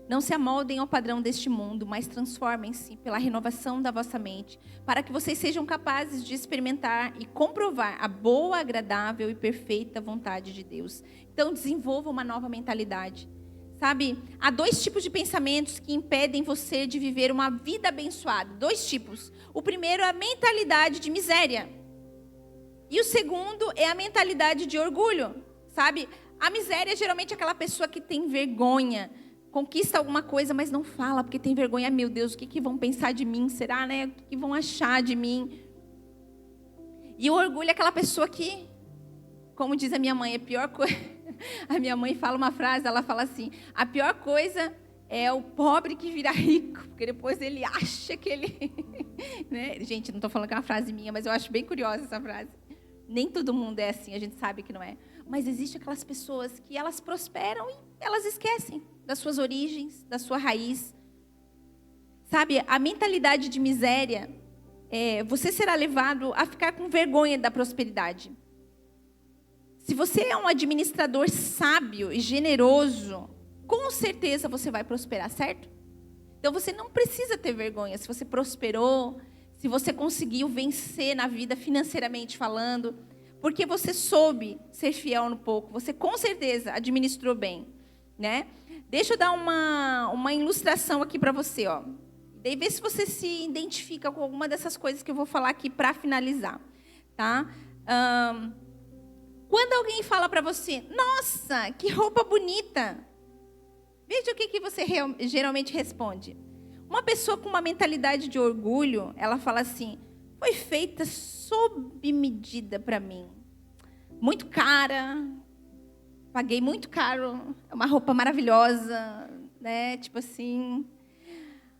não se amoldem ao padrão deste mundo, mas transformem-se pela renovação da vossa mente, para que vocês sejam capazes de experimentar e comprovar a boa, agradável e perfeita vontade de Deus. Então, desenvolva uma nova mentalidade. Sabe, há 2 tipos de pensamentos que impedem você de viver uma vida abençoada. 2 tipos. O primeiro é a mentalidade de miséria. E o segundo é a mentalidade de orgulho. Sabe, a miséria é geralmente aquela pessoa que tem vergonha, conquista alguma coisa, mas não fala, porque tem vergonha. Meu Deus, o que vão pensar de mim? Será, né? O que vão achar de mim? E o orgulho é aquela pessoa que, como diz a minha mãe, a pior coisa... A minha mãe fala uma frase, ela fala assim: a pior coisa é o pobre que vira rico, porque depois ele acha que ele... né? Gente, não estou falando que é uma frase minha, mas eu acho bem curiosa essa frase. Nem todo mundo é assim, a gente sabe que não é. Mas existem aquelas pessoas que elas prosperam e elas esquecem das suas origens, da sua raiz. Sabe, a mentalidade de miséria, você será levado a ficar com vergonha da prosperidade. Se você é um administrador sábio e generoso, com certeza você vai prosperar, certo? Então você não precisa ter vergonha se você prosperou, se você conseguiu vencer na vida financeiramente falando, porque você soube ser fiel no pouco, você com certeza administrou bem, né? Deixa eu dar uma ilustração aqui para você, ó. Daí vê se você se identifica com alguma dessas coisas que eu vou falar aqui para finalizar, tá? Quando alguém fala para você: nossa, que roupa bonita, veja o que você geralmente responde. Uma pessoa com uma mentalidade de orgulho, ela fala assim: foi feita sob medida para mim. Muito cara, paguei muito caro, é uma roupa maravilhosa, né? Tipo assim.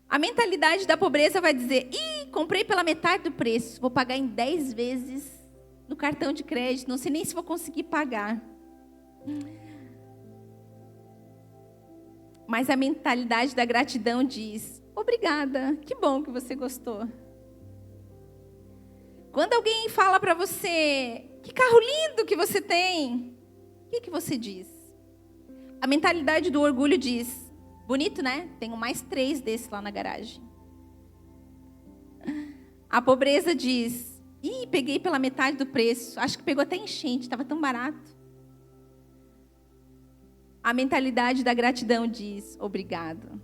A mentalidade da pobreza vai dizer: comprei pela metade do preço, vou pagar em 10 vezes no cartão de crédito, não sei nem se vou conseguir pagar. Mas a mentalidade da gratidão diz: obrigada, que bom que você gostou. Quando alguém fala para você: que carro lindo que você tem, o que você diz? A mentalidade do orgulho diz: bonito, né? Tenho mais 3 desses lá na garagem. A pobreza diz: peguei pela metade do preço. Acho que pegou até enchente, estava tão barato. A mentalidade da gratidão diz: obrigado.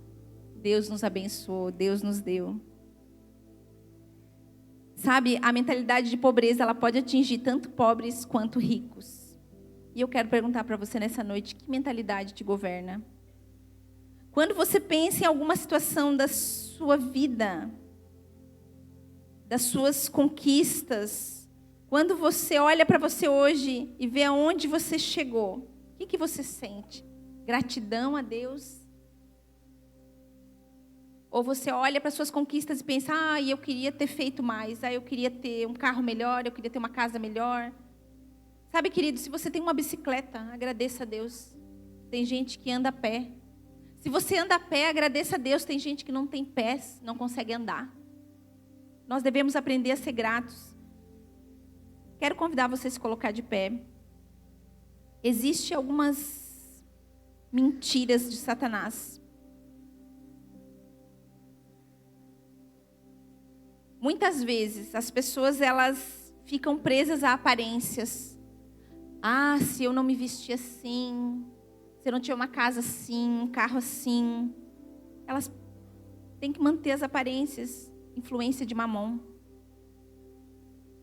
Deus nos abençoou, Deus nos deu. Sabe, a mentalidade de pobreza, ela pode atingir tanto pobres quanto ricos. E eu quero perguntar para você nessa noite: que mentalidade te governa? Quando você pensa em alguma situação da sua vida, das suas conquistas, quando você olha para você hoje e vê aonde você chegou, o que você sente? Gratidão a Deus? Ou você olha para suas conquistas e pensa: eu queria ter feito mais, eu queria ter um carro melhor, eu queria ter uma casa melhor. Sabe, querido, se você tem uma bicicleta, agradeça a Deus. Tem gente que anda a pé. Se você anda a pé, agradeça a Deus. Tem gente que não tem pés, não consegue andar. Nós devemos aprender a ser gratos. Quero convidar você a se colocar de pé. Existem algumas mentiras de Satanás. Muitas vezes as pessoas elas ficam presas a aparências. Se eu não me vestir assim, se eu não tiver uma casa assim, um carro assim, elas têm que manter as aparências. Influência de Mamon.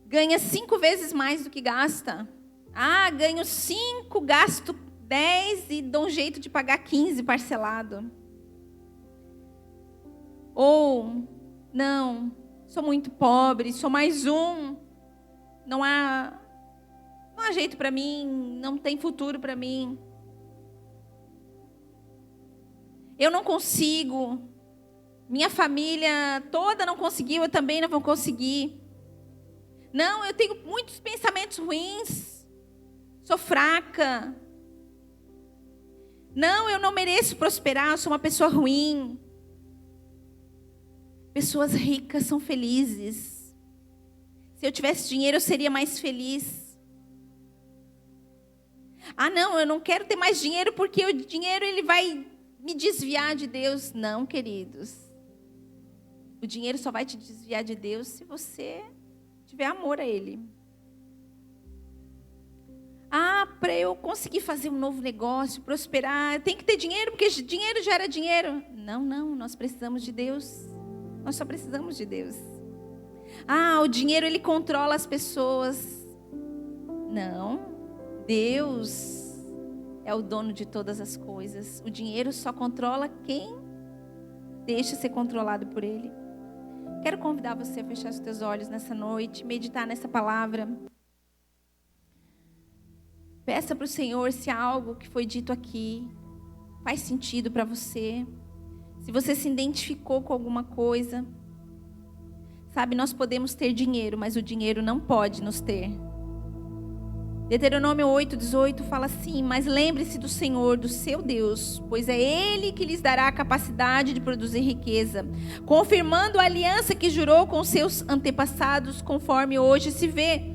Ganha 5 vezes mais do que gasta. Ganho 5, gasto 10 e dou um jeito de pagar 15 parcelado. Ou, não, sou muito pobre, sou mais um. Não há jeito para mim, não tem futuro para mim. Eu não consigo. Minha família toda não conseguiu, eu também não vou conseguir. Não, eu tenho muitos pensamentos ruins. Sou fraca. Não, eu não mereço prosperar, eu sou uma pessoa ruim. Pessoas ricas são felizes. Se eu tivesse dinheiro, eu seria mais feliz. Ah, não, eu não quero ter mais dinheiro porque o dinheiro ele vai me desviar de Deus. Não, queridos. O dinheiro só vai te desviar de Deus se você tiver amor a Ele. Ah, para eu conseguir fazer um novo negócio, prosperar, tem que ter dinheiro, porque dinheiro gera dinheiro. Não, nós precisamos de Deus. Nós só precisamos de Deus. Ah, o dinheiro ele controla as pessoas. Não, Deus é o dono de todas as coisas. O dinheiro só controla quem deixa ser controlado por Ele. Quero convidar você a fechar os teus olhos nessa noite, meditar nessa palavra. Peça para o Senhor se há algo que foi dito aqui faz sentido para você. Se você se identificou com alguma coisa. Sabe, nós podemos ter dinheiro, mas o dinheiro não pode nos ter. Deuteronômio 8:18 fala assim: mas lembre-se do Senhor, do seu Deus, pois é Ele que lhes dará a capacidade de produzir riqueza, confirmando a aliança que jurou com seus antepassados, conforme hoje se vê.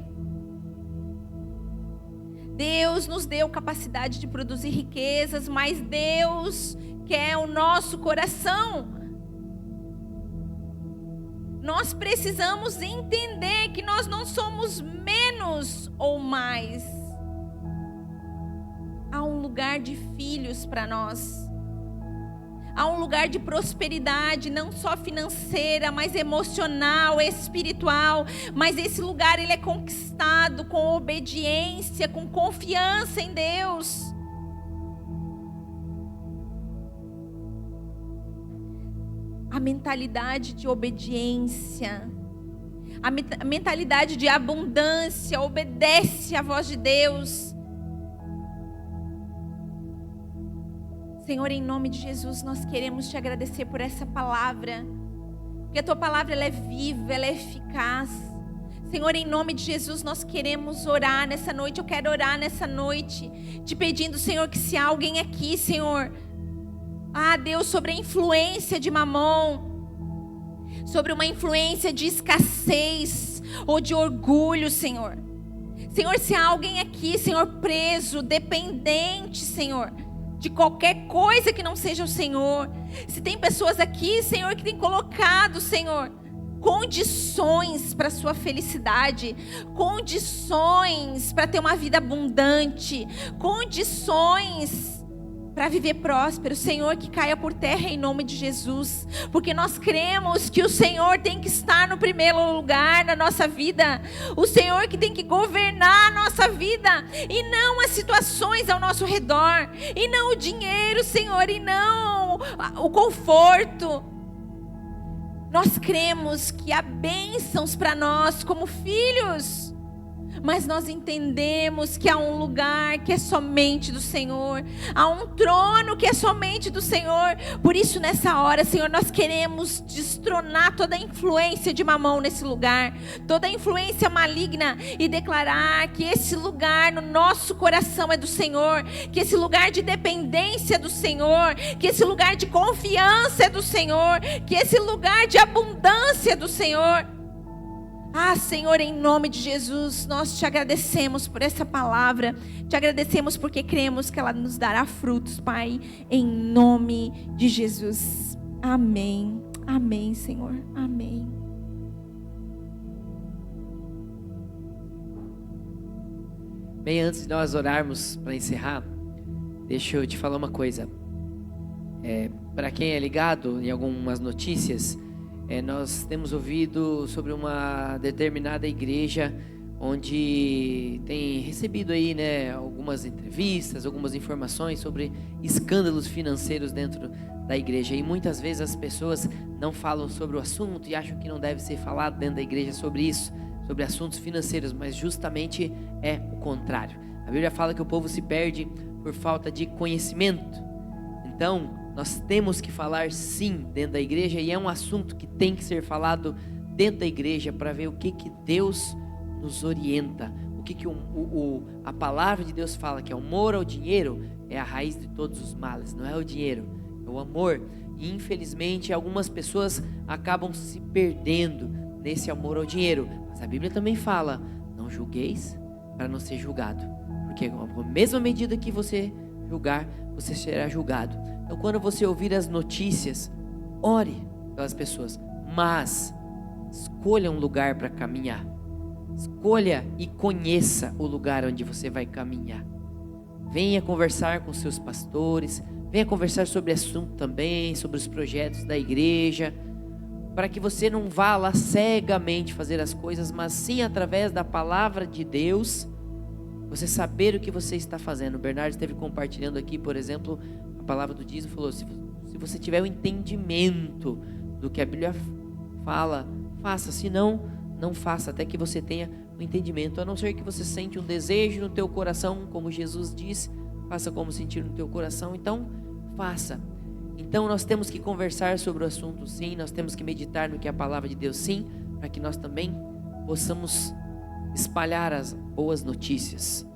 Deus nos deu capacidade de produzir riquezas, mas Deus quer o nosso coração. Nós precisamos entender que nós não somos menos ou mais. Há um lugar de filhos para nós. Há um lugar de prosperidade, não só financeira, mas emocional, espiritual. Mas esse lugar ele é conquistado com obediência, com confiança em Deus. A mentalidade de obediência, a mentalidade de abundância, obedece à voz de Deus. Senhor, em nome de Jesus, nós queremos te agradecer por essa palavra, porque a tua palavra ela é viva, ela é eficaz. Senhor, em nome de Jesus, nós queremos orar nessa noite. Eu quero orar nessa noite, te pedindo, Senhor, que se há alguém aqui, Senhor, Deus, sobre a influência de mamon, sobre uma influência de escassez ou de orgulho, Senhor. Senhor, se há alguém aqui, Senhor, preso, dependente, Senhor, de qualquer coisa que não seja o Senhor. Se tem pessoas aqui, Senhor, que tem colocado, Senhor, condições para a sua felicidade, condições para ter uma vida abundante, condições para viver próspero, Senhor, que caia por terra em nome de Jesus, porque nós cremos que o Senhor tem que estar no primeiro lugar na nossa vida, o Senhor que tem que governar a nossa vida, e não as situações ao nosso redor, e não o dinheiro, Senhor, e não o conforto. Nós cremos que há bênçãos para nós como filhos, mas nós entendemos que há um lugar que é somente do Senhor, há um trono que é somente do Senhor. Por isso nessa hora, Senhor, nós queremos destronar toda a influência de mamão nesse lugar, toda a influência maligna, e declarar que esse lugar no nosso coração é do Senhor, que esse lugar de dependência é do Senhor, que esse lugar de confiança é do Senhor, que esse lugar de abundância é do Senhor. Senhor, em nome de Jesus, nós te agradecemos por essa palavra, te agradecemos porque cremos que ela nos dará frutos, Pai, em nome de Jesus. Amém, amém, Senhor, amém. Bem, antes de nós orarmos para encerrar, deixa eu te falar uma coisa. Para quem é ligado em algumas notícias, nós temos ouvido sobre uma determinada igreja onde tem recebido aí, algumas entrevistas, algumas informações sobre escândalos financeiros dentro da igreja. E muitas vezes as pessoas não falam sobre o assunto e acham que não deve ser falado dentro da igreja sobre isso, sobre assuntos financeiros, mas justamente é o contrário. A Bíblia fala que o povo se perde por falta de conhecimento. Então, nós temos que falar sim dentro da igreja, e é um assunto que tem que ser falado dentro da igreja para ver o que Deus nos orienta, o que a palavra de Deus fala, que é o amor ao dinheiro é a raiz de todos os males, não é o dinheiro, é o amor. E infelizmente algumas pessoas acabam se perdendo nesse amor ao dinheiro, mas a Bíblia também fala: não julgueis para não ser julgado, Porque com a mesma medida que você julgar, você será julgado. Então, quando você ouvir as notícias, ore pelas pessoas, mas escolha um lugar para caminhar. Escolha e conheça o lugar onde você vai caminhar. Venha conversar com seus pastores, venha conversar sobre assunto também, sobre os projetos da igreja, para que você não vá lá cegamente fazer as coisas, mas sim através da palavra de Deus, você saber o que você está fazendo. O Bernardo esteve compartilhando aqui, por exemplo, a palavra do dízimo, falou, se você tiver o entendimento do que a Bíblia fala, faça, senão não faça, até que você tenha o entendimento, a não ser que você sente um desejo no teu coração, como Jesus disse, faça como sentir no teu coração, então faça. Então nós temos que conversar sobre o assunto sim, nós temos que meditar no que é a palavra de Deus sim, para que nós também possamos espalhar as boas notícias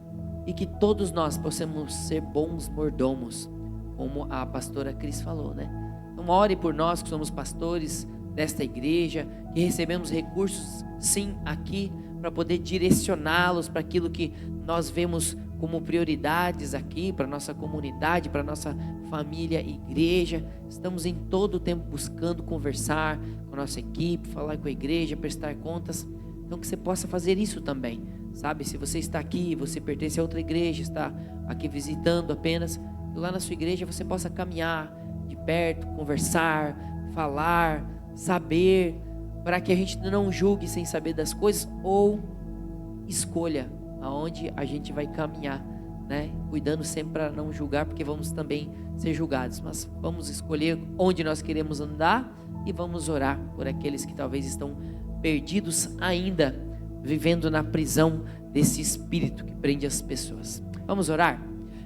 e que todos nós possamos ser bons mordomos, como a pastora Cris falou, né? Então ore por nós que somos pastores desta igreja, que recebemos recursos sim aqui para poder direcioná-los para aquilo que nós vemos como prioridades aqui para nossa comunidade, para nossa família e igreja. Estamos em todo o tempo buscando conversar com a nossa equipe, falar com a igreja, prestar contas. Então que você possa fazer isso também, sabe? Se você está aqui, você pertence a outra igreja, está aqui visitando apenas, lá na sua igreja você possa caminhar de perto, conversar, falar, saber, para que a gente não julgue sem saber das coisas, ou escolha aonde a gente vai caminhar, né? Cuidando sempre para não julgar, porque vamos também ser julgados, mas vamos escolher onde nós queremos andar e vamos orar por aqueles que talvez estão perdidos ainda, vivendo na prisão desse espírito que prende as pessoas. Vamos orar?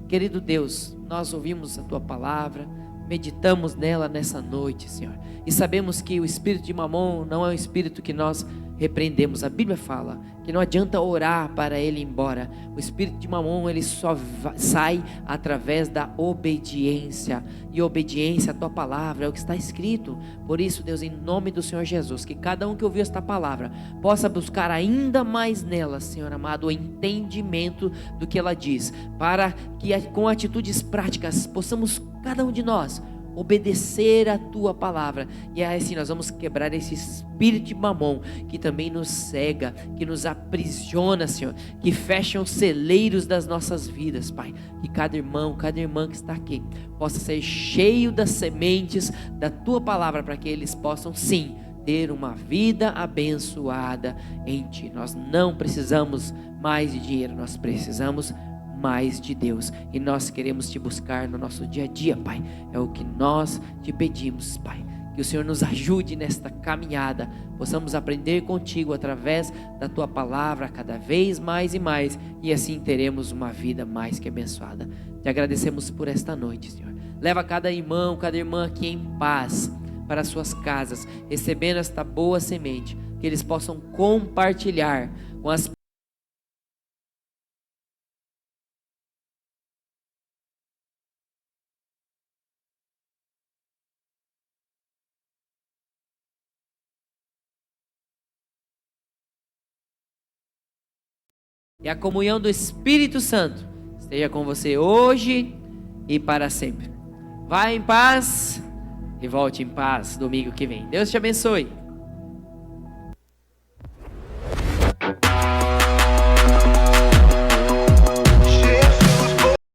Querido Deus, nós ouvimos a Tua palavra, meditamos nela nessa noite, Senhor, e sabemos que o espírito de Mamon não é um espírito que nós repreendemos. A Bíblia fala que não adianta orar para ele ir embora. O espírito de Mamon, ele só sai através da obediência, e obediência à Tua palavra é o que está escrito. Por isso, Deus, em nome do Senhor Jesus, que cada um que ouviu esta palavra possa buscar ainda mais nela, Senhor amado, o entendimento do que ela diz, para que com atitudes práticas possamos, cada um de nós, obedecer a Tua palavra, e assim nós vamos quebrar esse espírito de Mamon que também nos cega, que nos aprisiona, Senhor, que fecha os celeiros das nossas vidas, Pai. Que cada irmão, cada irmã que está aqui possa ser cheio das sementes da Tua palavra, para que eles possam sim ter uma vida abençoada em Ti. Nós não precisamos mais de dinheiro, nós precisamos mais de Deus, e nós queremos Te buscar no nosso dia a dia, Pai. É o que nós Te pedimos, Pai, que o Senhor nos ajude nesta caminhada, possamos aprender contigo através da Tua palavra cada vez mais e mais, e assim teremos uma vida mais que abençoada. Te agradecemos por esta noite, Senhor. Leva cada irmão, cada irmã aqui em paz para as suas casas, recebendo esta boa semente, que eles possam compartilhar com as e a comunhão do Espírito Santo esteja com você hoje e para sempre. Vá em paz e volte em paz domingo que vem. Deus te abençoe.